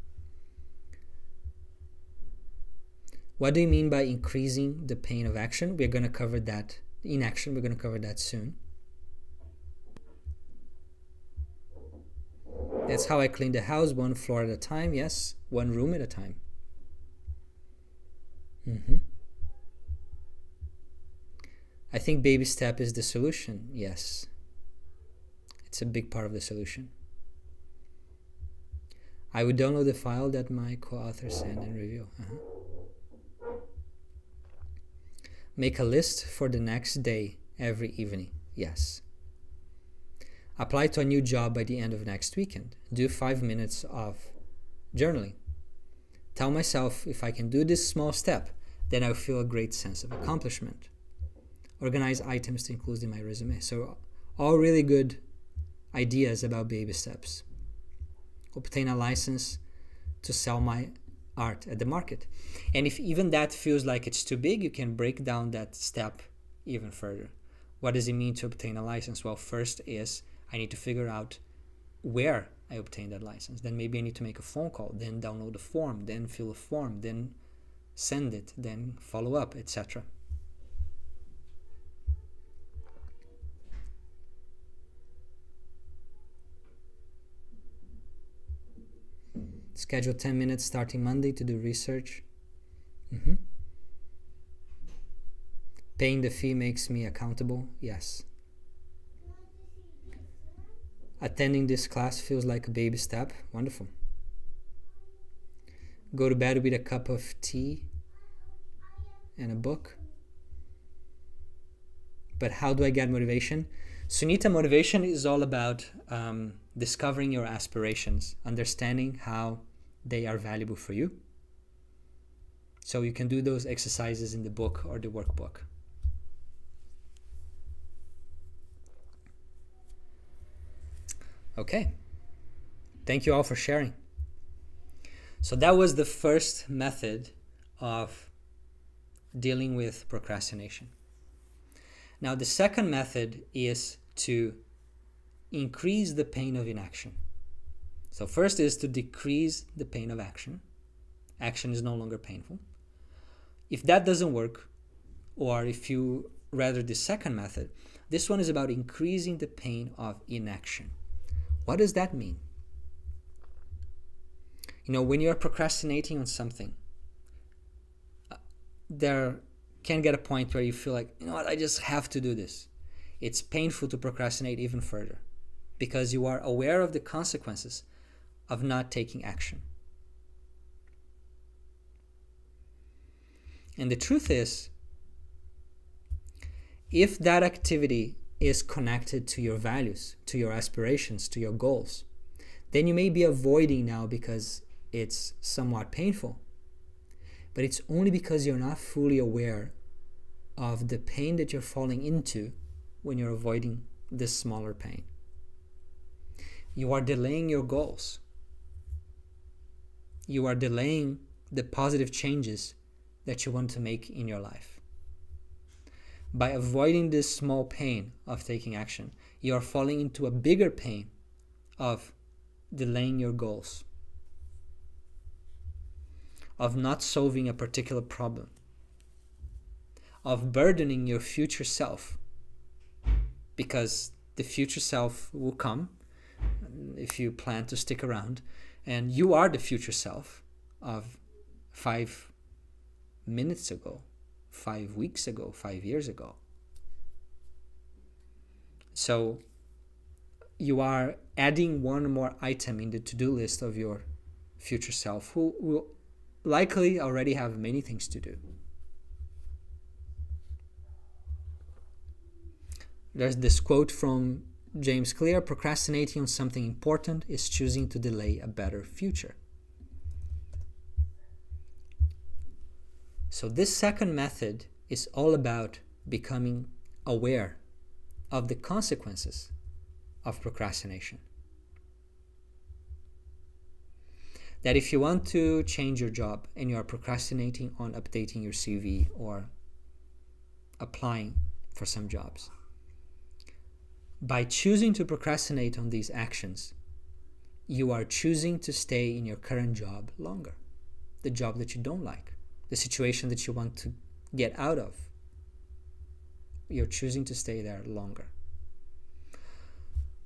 What do you mean by increasing the pain of action? We're going to cover that. Inaction, we're going to cover that soon. That's how I clean the house, one floor at a time. Yes, one room at a time. I think baby step is the solution. Yes. It's a big part of the solution. I would download the file that my co-author sent and review. Make a list for the next day every evening. Yes. Apply to a new job by the end of next weekend. Do 5 minutes of journaling. Tell myself if I can do this small step, then I'll feel a great sense of accomplishment. Organize items to include in my resume. So all really good ideas about baby steps. Obtain a license to sell my art at the market. And if even that feels like it's too big, you can break down that step even further. What does it mean to obtain a license? Well, first is I need to figure out where I obtain that license. Then maybe I need to make a phone call, then download a form, then fill a form, then send it, then follow up, etc. Schedule 10 minutes starting Monday to do research. Paying the fee makes me accountable. Yes. Attending this class feels like a baby step. Wonderful. Go to bed with a cup of tea and a book. But how do I get motivation? Sunita, motivation is all about discovering your aspirations, understanding how they are valuable for you, So you can do those exercises in the book or the workbook. Okay. Thank you all for sharing. So that was the first method of dealing with procrastination. Now, the second method is to increase the pain of inaction. So first is to decrease the pain of action. Action is no longer painful. If that doesn't work, or if you rather the second method, this one is about increasing the pain of inaction. What does that mean? When you're procrastinating on something, there can get a point where you feel like, I just have to do this. It's painful to procrastinate even further because you are aware of the consequences of not taking action. And the truth is, if that activity is connected to your values, to your aspirations, to your goals, then you may be avoiding now because it's somewhat painful. But it's only because you're not fully aware of the pain that you're falling into when you're avoiding this smaller pain. You are delaying your goals. You are delaying the positive changes that you want to make in your life. By avoiding this small pain of taking action, you are falling into a bigger pain of delaying your goals, of not solving a particular problem, of burdening your future self, because the future self will come if you plan to stick around, and you are the future self of 5 minutes ago, 5 weeks ago, 5 years ago. So you are adding one more item in the to-do list of your future self, who will likely already have many things to do. There's this quote from James Clear: procrastinating on something important is choosing to delay a better future. So this second method is all about becoming aware of the consequences of procrastination. That if you want to change your job and you are procrastinating on updating your CV or applying for some jobs, by choosing to procrastinate on these actions, you are choosing to stay in your current job longer, the job that you don't like, the situation that you want to get out of. You're choosing to stay there longer.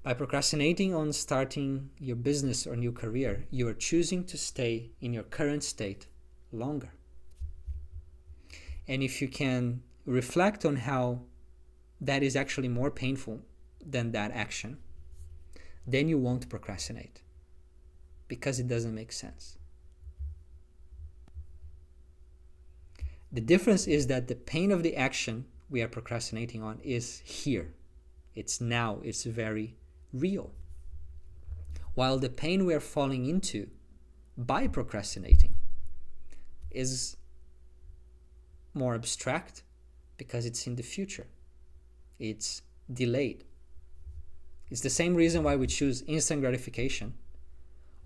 By procrastinating on starting your business or new career, you are choosing to stay in your current state longer. And if you can reflect on how that is actually more painful than that action, then you won't procrastinate because it doesn't make sense. The difference is that the pain of the action we are procrastinating on is here. It's now. It's very real. While the pain we are falling into by procrastinating is more abstract because it's in the future. It's delayed. It's the same reason why we choose instant gratification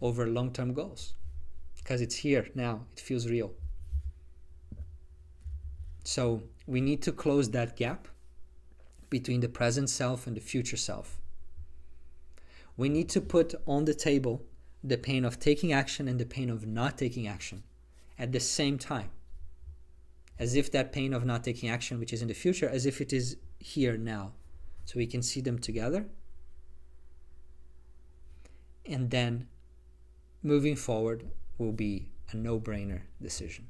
over long-term goals, because it's here now. It feels real. So we need to close that gap between the present self and the future self. We need to put on the table the pain of taking action and the pain of not taking action at the same time, as if that pain of not taking action, which is in the future, as if it is here now, so we can see them together. And then moving forward will be a no-brainer decision.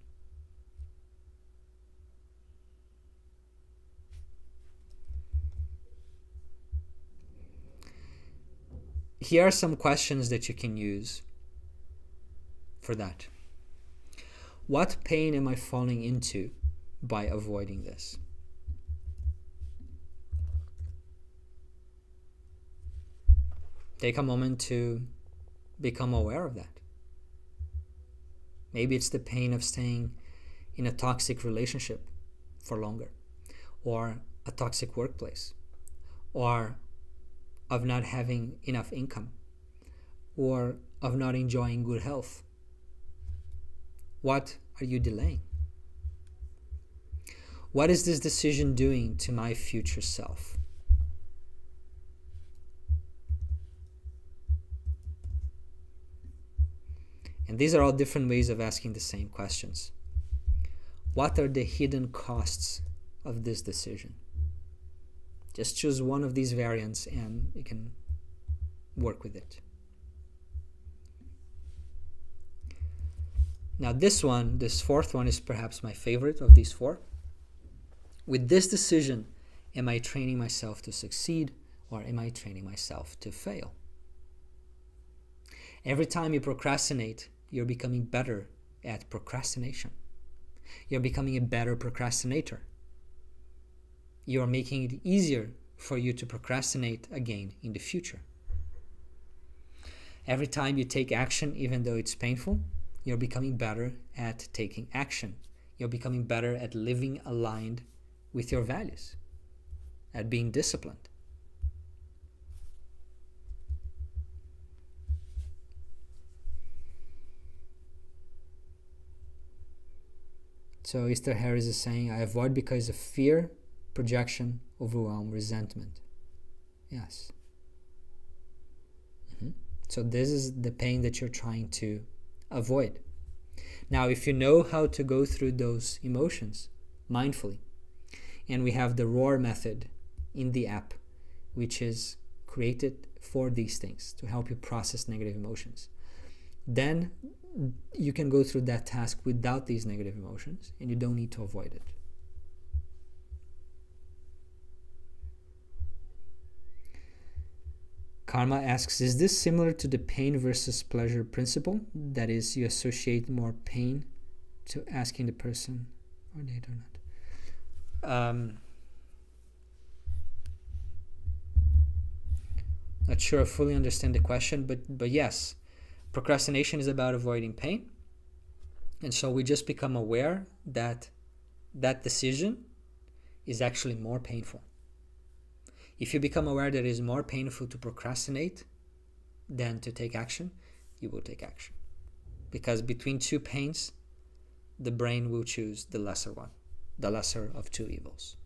Here are some questions that you can use for that. What pain am I falling into by avoiding this? Take a moment to become aware of that. Maybe it's the pain of staying in a toxic relationship for longer, or a toxic workplace, or of not having enough income, or of not enjoying good health? What are you delaying? What is this decision doing to my future self? And these are all different ways of asking the same questions. What are the hidden costs of this decision? Just choose one of these variants and you can work with it. Now this fourth one, is perhaps my favorite of these four. With this decision, am I training myself to succeed, or am I training myself to fail? Every time you procrastinate, you're becoming better at procrastination. You're becoming a better procrastinator. You are making it easier for you to procrastinate again in the future. Every time you take action, even though it's painful, you're becoming better at taking action. You're becoming better at living aligned with your values, at being disciplined. So Esther Harris is saying, I avoid because of fear, projection, overwhelm, resentment. Yes. So this is the pain that you're trying to avoid. Now, if you know how to go through those emotions mindfully, and we have the ROAR method in the app, which is created for these things to help you process negative emotions, then you can go through that task without these negative emotions, and you don't need to avoid it. Karma asks, is this similar to the pain versus pleasure principle? That is, you associate more pain to asking the person or date or not. Not sure I fully understand the question, but yes, procrastination is about avoiding pain. And so we just become aware that that decision is actually more painful. If you become aware that it is more painful to procrastinate than to take action, you will take action. Because between two pains, the brain will choose the lesser one, the lesser of two evils.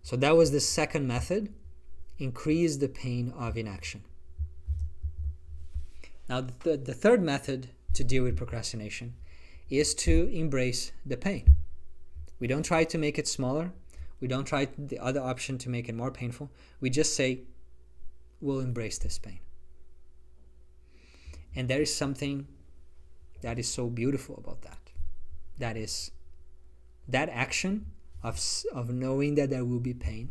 So that was the second method. Increase the pain of inaction. Now, the third method to deal with procrastination is to embrace the pain. We don't try to make it smaller. We don't try the other option to make it more painful. We just say, we'll embrace this pain. And there is something that is so beautiful about that. That is that action of knowing that there will be pain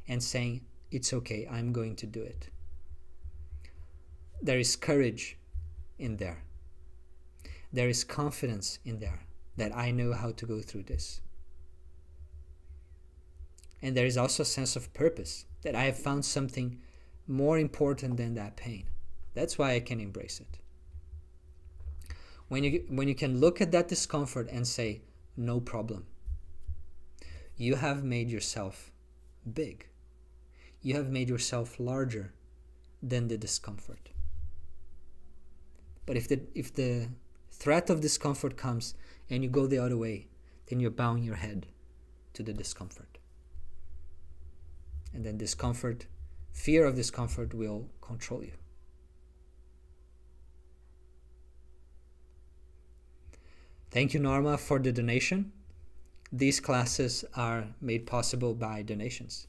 and saying, it's okay, I'm going to do it. There is courage in there. There is confidence in there that I know how to go through this. And there is also a sense of purpose, that I have found something more important than that pain. That's why I can embrace it. When you can look at that discomfort and say, no problem, you have made yourself big. You have made yourself larger than the discomfort. But if the threat of discomfort comes and you go the other way, then you're bowing your head to the discomfort. And then fear of discomfort will control you. Thank you, Norma, for the donation. These classes are made possible by donations.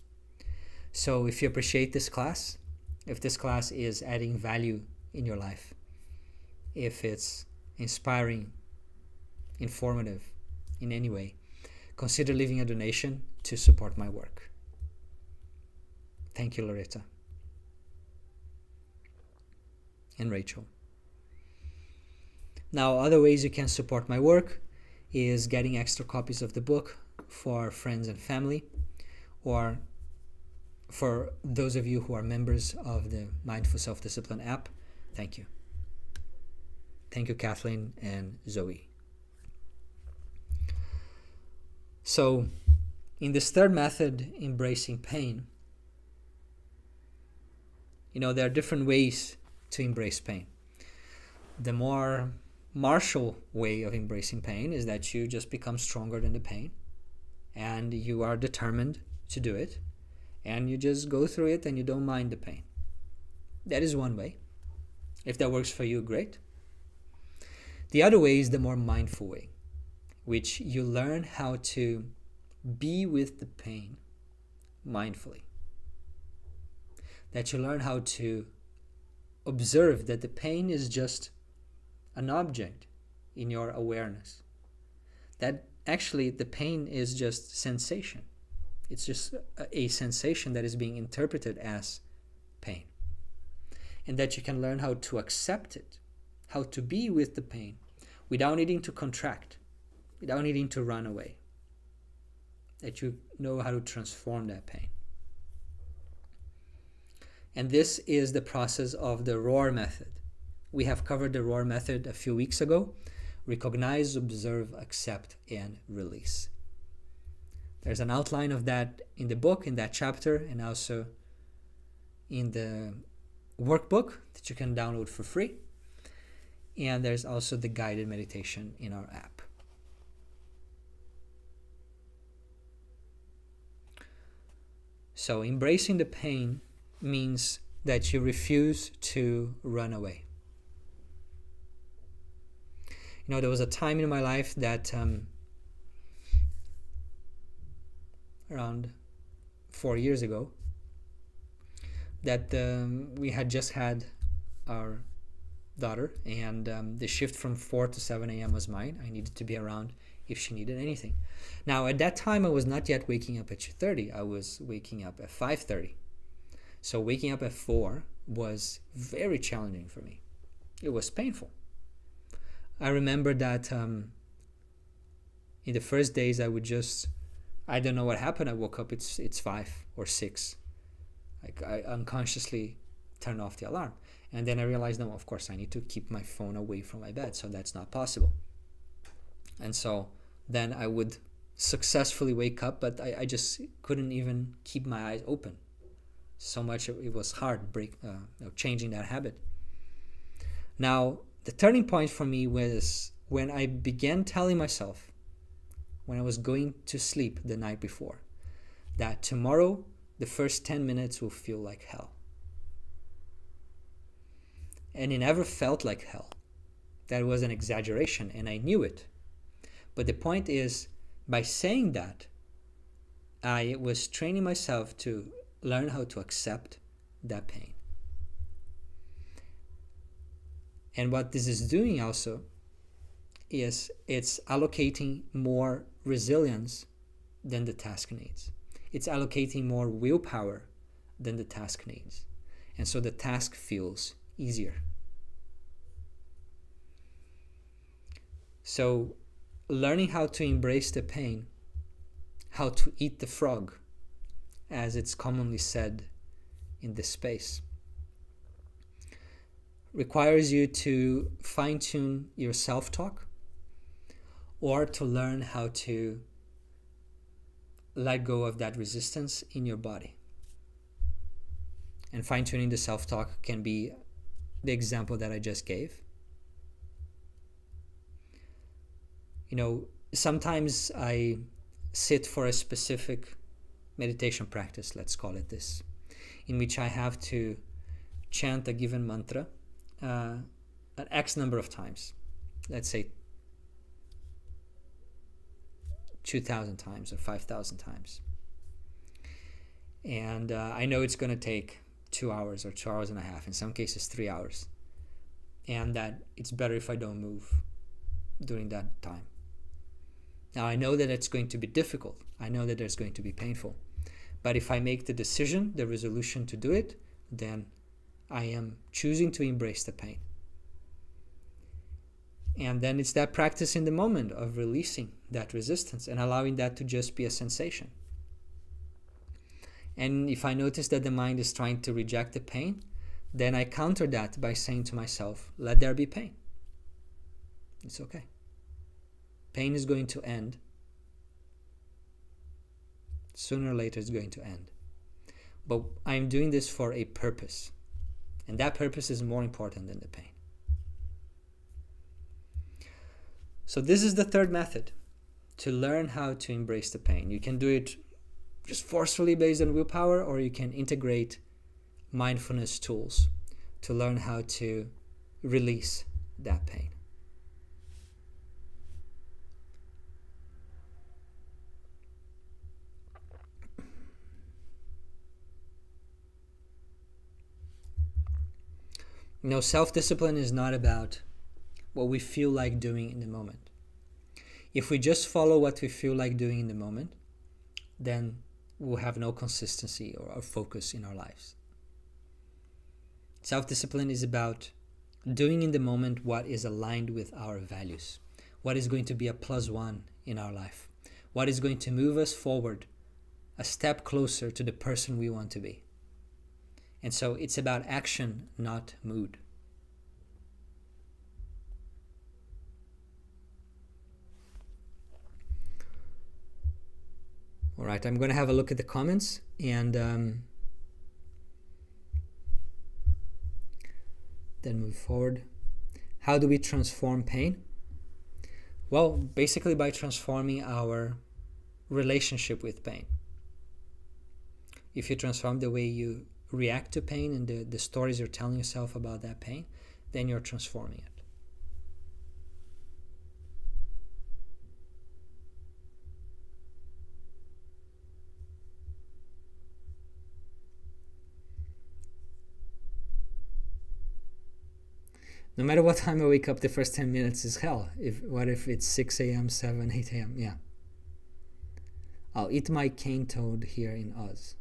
So if you appreciate this class, if this class is adding value in your life, if it's inspiring, informative in any way, consider leaving a donation to support my work. Thank you, Loretta and Rachel. Now, other ways you can support my work is getting extra copies of the book, for friends and family, or for those of you who are members of the Mindful Self-Discipline app, thank you. Thank you, Kathleen and Zoe. So, in this third method, embracing pain, there are different ways to embrace pain. The more martial way of embracing pain is that you just become stronger than the pain, and you are determined to do it, and you just go through it and you don't mind the pain. That is one way. If that works for you, great. The other way is the more mindful way, which you learn how to be with the pain mindfully. That you learn how to observe that the pain is just an object in your awareness. That actually the pain is just sensation. It's just a sensation that is being interpreted as pain. And that you can learn how to accept it, how to be with the pain without needing to contract, without needing to run away. That you know how to transform that pain. And this is the process of the ROAR method. We have covered the ROAR method a few weeks ago. Recognize, observe, accept, and release. There's an outline of that in the book, in that chapter, and also in the workbook that you can download for free. And there's also the guided meditation in our app. So embracing the pain means that you refuse to run away. There was a time in my life that around 4 years ago that we had just had our daughter, and the shift from 4 to 7 a.m. was mine. I needed to be around if she needed anything. Now, at that time, I was not yet waking up at 2:30. I was waking up at 5:30. So waking up at 4 was very challenging for me. It was painful. I remember that in the first days, I would just, I don't know what happened. I woke up, it's 5 or 6. Like I unconsciously turned off the alarm. And then I realized, no, of course, I need to keep my phone away from my bed. So that's not possible. And so then I would successfully wake up, but I just couldn't even keep my eyes open. So much it was hard changing that habit. Now, the turning point for me was when I began telling myself, when I was going to sleep the night before, that tomorrow the first 10 minutes will feel like hell. And it never felt like hell. That was an exaggeration, and I knew it. But the point is, by saying that, I was training myself to learn how to accept that pain. And what this is doing also is it's allocating more resilience than the task needs. It's allocating more willpower than the task needs. And so the task feels easier. So learning how to embrace the pain, how to eat the frog, as it's commonly said in this space, requires you to fine-tune your self-talk, or to learn how to let go of that resistance in your body. And fine-tuning the self-talk can be the example that I just gave. Sometimes I sit for a specific meditation practice, let's call it this, in which I have to chant a given mantra an X number of times. Let's say 2,000 times or 5,000 times. And I know it's going to take 2 hours or 2 hours and a half, in some cases 3 hours. And that it's better if I don't move during that time. Now, I know that it's going to be difficult. I know that it's going to be painful. But if I make the decision, the resolution to do it, then I am choosing to embrace the pain. And then it's that practice in the moment of releasing that resistance and allowing that to just be a sensation. And if I notice that the mind is trying to reject the pain, then I counter that by saying to myself, let there be pain. It's okay. Pain is going to end. Sooner or later it's going to end. But I'm doing this for a purpose. And that purpose is more important than the pain. So this is the third method, to learn how to embrace the pain. You can do it just forcefully based on willpower, or you can integrate mindfulness tools to learn how to release that pain. Self-discipline is not about what we feel like doing in the moment. If we just follow what we feel like doing in the moment, then we'll have no consistency or focus in our lives. Self-discipline is about doing in the moment what is aligned with our values, what is going to be a +1 in our life, what is going to move us forward a step closer to the person we want to be. And so it's about action, not mood. All right, I'm going to have a look at the comments and then move forward. How do we transform pain? Well, basically by transforming our relationship with pain. If you transform the way you react to pain and the stories you're telling yourself about that pain, then you're transforming it. No matter what time I wake up, the first 10 minutes is hell. What if it's 6 a.m., 7, 8 a.m.? Yeah. I'll eat my cane toad here in Oz.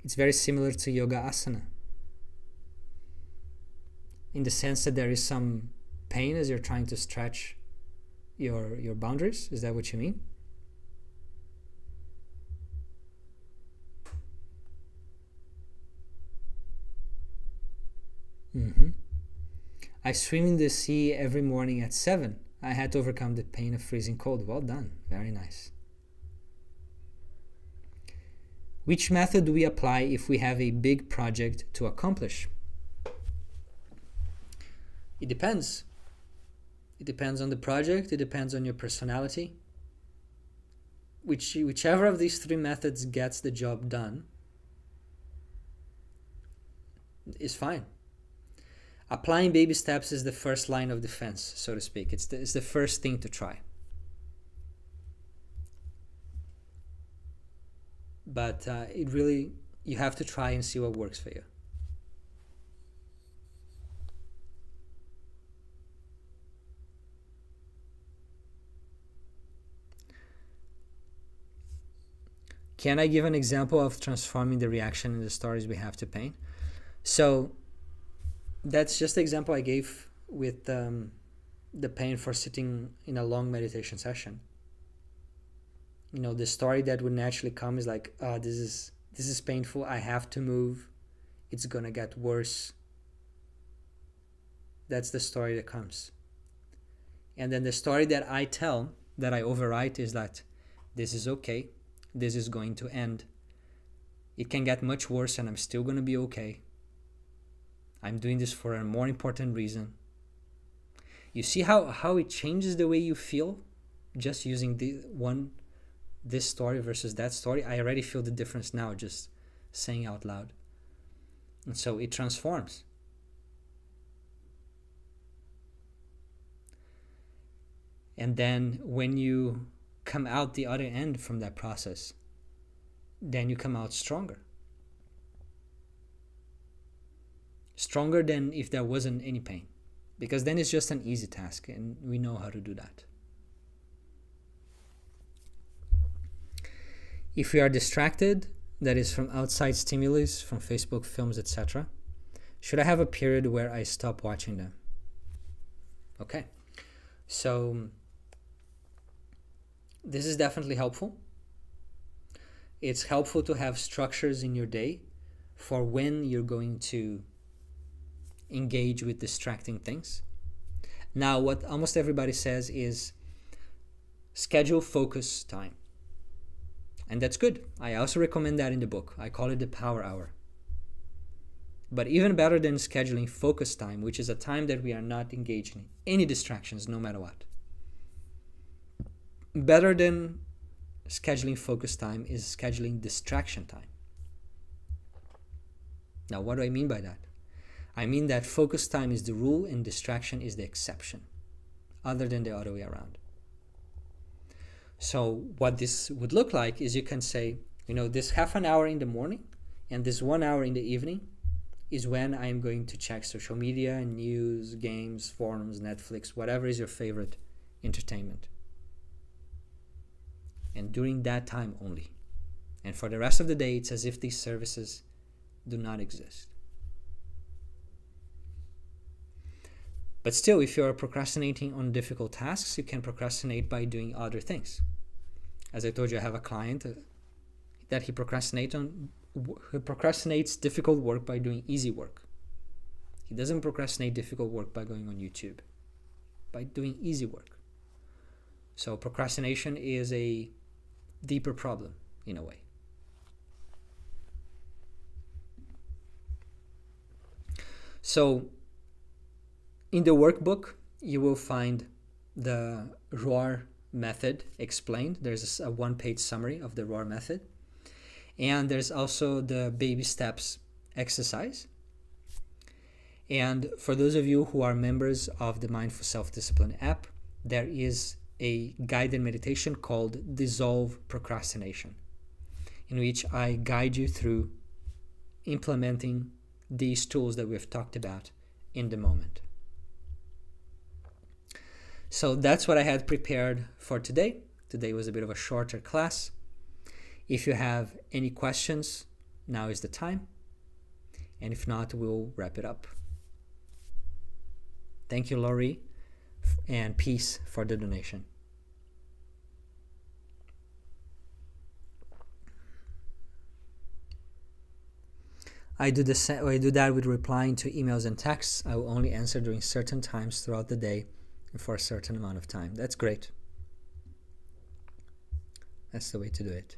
It's very similar to yoga asana, in the sense that there is some pain as you're trying to stretch your boundaries. Is that what you mean? I swim in the sea every morning at 7. I had to overcome the pain of freezing cold. Well done. Very nice. Which method do we apply if we have a big project to accomplish? It depends. It depends on the project. It depends on your personality. Whichever of these three methods gets the job done is fine. Applying baby steps is the first line of defense, so to speak. It's the first thing to try. But you have to try and see what works for you. Can I give an example of transforming the reaction in the stories we have to pain? So that's just the example I gave with the pain for sitting in a long meditation session. The story that would naturally come is like, this is painful, I have to move, it's gonna get worse. That's the story that comes. And then the story that I tell, that I overwrite, is that this is okay, this is going to end. It can get much worse and I'm still gonna be okay. I'm doing this for a more important reason. You see how it changes the way you feel just using this story versus that story? I already feel the difference now just saying out loud. And so it transforms. And then when you come out the other end from that process, then you come out stronger. Stronger than if there wasn't any pain. Because then it's just an easy task and we know how to do that. If we are distracted, that is from outside stimulus, from Facebook, films, etc., should I have a period where I stop watching them? Okay, so this is definitely helpful. It's helpful to have structures in your day for when you're going to engage with distracting things. Now, what almost everybody says is schedule focus time. And that's good. I also recommend that in the book. I call it the power hour. But even better than scheduling focus time, which is a time that we are not engaging in any distractions, no matter what. Better than scheduling focus time is scheduling distraction time. Now, what do I mean by that? I mean that focus time is the rule and distraction is the exception, other than the other way around. So what this would look like is you can say, this half an hour in the morning and this 1 hour in the evening is when I am going to check social media, news, games, forums, Netflix, whatever is your favorite entertainment. And during that time only. And for the rest of the day, it's as if these services do not exist. But still, if you're procrastinating on difficult tasks, you can procrastinate by doing other things. As I told you, I have a client that he procrastinates difficult work by doing easy work. He doesn't procrastinate difficult work by going on YouTube, by doing easy work. So procrastination is a deeper problem in a way. So in the workbook, you will find the ROAR method explained. There's a one-page summary of the ROAR method. And there's also the baby steps exercise. And for those of you who are members of the Mindful Self-Discipline app, there is a guided meditation called Dissolve Procrastination, in which I guide you through implementing these tools that we've talked about in the moment. So that's what I had prepared for today. Today was a bit of a shorter class. If you have any questions, now is the time. And if not, we'll wrap it up. Thank you, Laurie, and Peace for the donation. I do that with replying to emails and texts. I will only answer during certain times throughout the day and for a certain amount of time. That's great. That's the way to do it.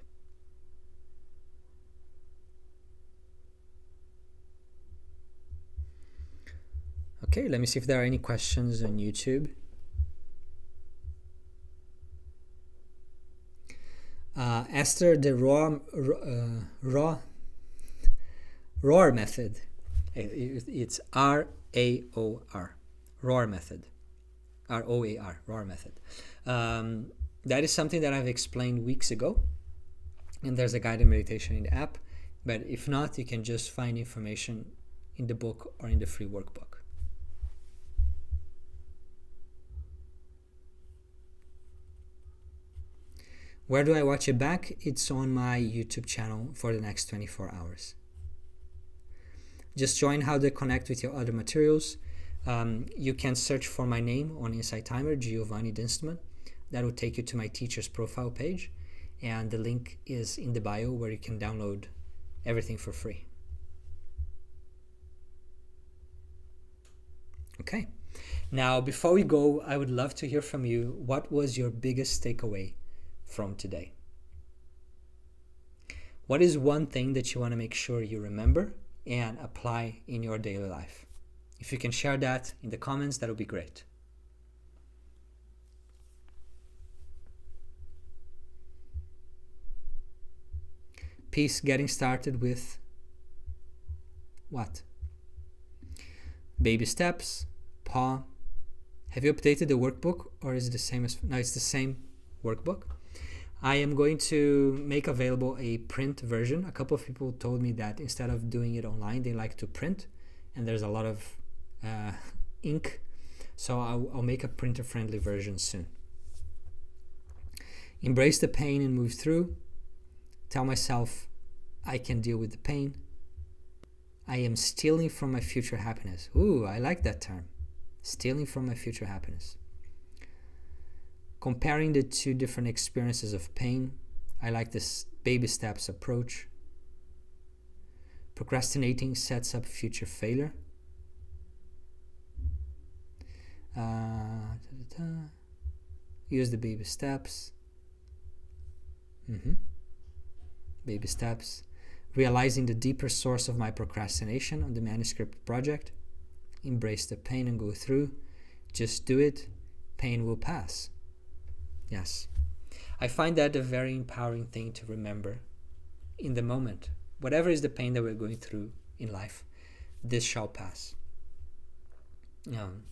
Okay, let me see if there are any questions on YouTube. Esther, the ROAR method. It's RAOR. ROAR method. ROAR. ROAR method. That is something that I've explained weeks ago. And there's a guided meditation in the app. But if not, you can just find information in the book or in the free workbook. Where do I watch it back? It's on my YouTube channel for the next 24 hours. Just join How to Connect with your other materials. You can search for my name on Insight Timer, Giovanni Dinstman. That will take you to my teacher's profile page. And the link is in the bio where you can download everything for free. Okay. Now, before we go, I would love to hear from you. What was your biggest takeaway from today? What is one thing that you want to make sure you remember and apply in your daily life? If you can share that in the comments, that would be great. Peace, getting started with what? Baby steps, paw. Have you updated the workbook, or is it the same as, no, it's the same workbook. I am going to make available a print version. A couple of people told me that instead of doing it online, they like to print, and there's a lot of ink, so I'll make a printer-friendly version soon. Embrace the pain and move through. Tell myself I can deal with the pain. I am stealing from my future happiness. Ooh, I like that term. stealing from my future happiness. Comparing the two different experiences of pain, I like this baby steps approach. Procrastinating sets up future failure. Use the baby steps. Baby steps. Realizing the deeper source of my procrastination on the manuscript project. Embrace the pain and go through. Just do it. Pain will pass. Yes. I find that a very empowering thing to remember in the moment. Whatever is the pain that we're going through in life, this shall pass.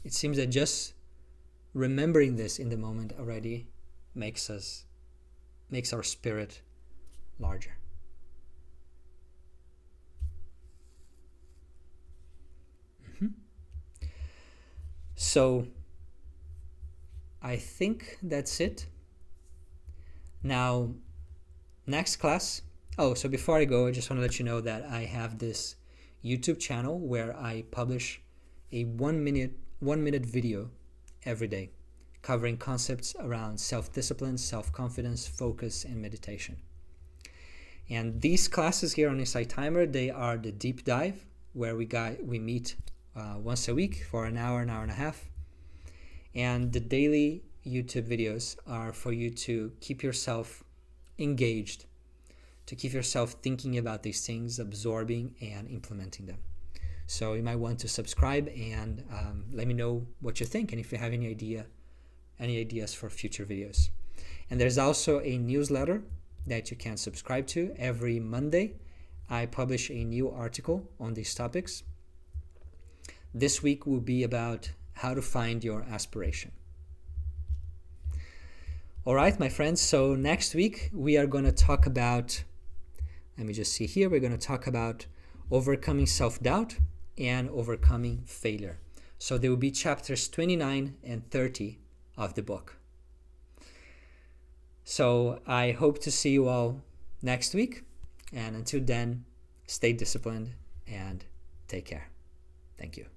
It seems that just remembering this in the moment already makes our spirit larger. So I think that's it. Now, next class. So before I go, I just want to let you know that I have this YouTube channel where I publish a one minute video every day, covering concepts around self-discipline, self-confidence, focus, and meditation. And these classes here on Insight Timer, they are the deep dive, where we meet once a week for an hour and a half. And the daily YouTube videos are for you to keep yourself engaged, to keep yourself thinking about these things, absorbing and implementing them. So you might want to subscribe and let me know what you think, and if you have any ideas for future videos. And there's also a newsletter that you can subscribe to. Every Monday I publish a new article on these topics. This week will be about how to find your aspiration. All right, my friends, so next week we are going to talk about, let me just see here, we're going to talk about overcoming self-doubt and overcoming failure. So there will be chapters 29 and 30 of the book. So I hope to see you all next week. And until then, stay disciplined and take care. Thank you.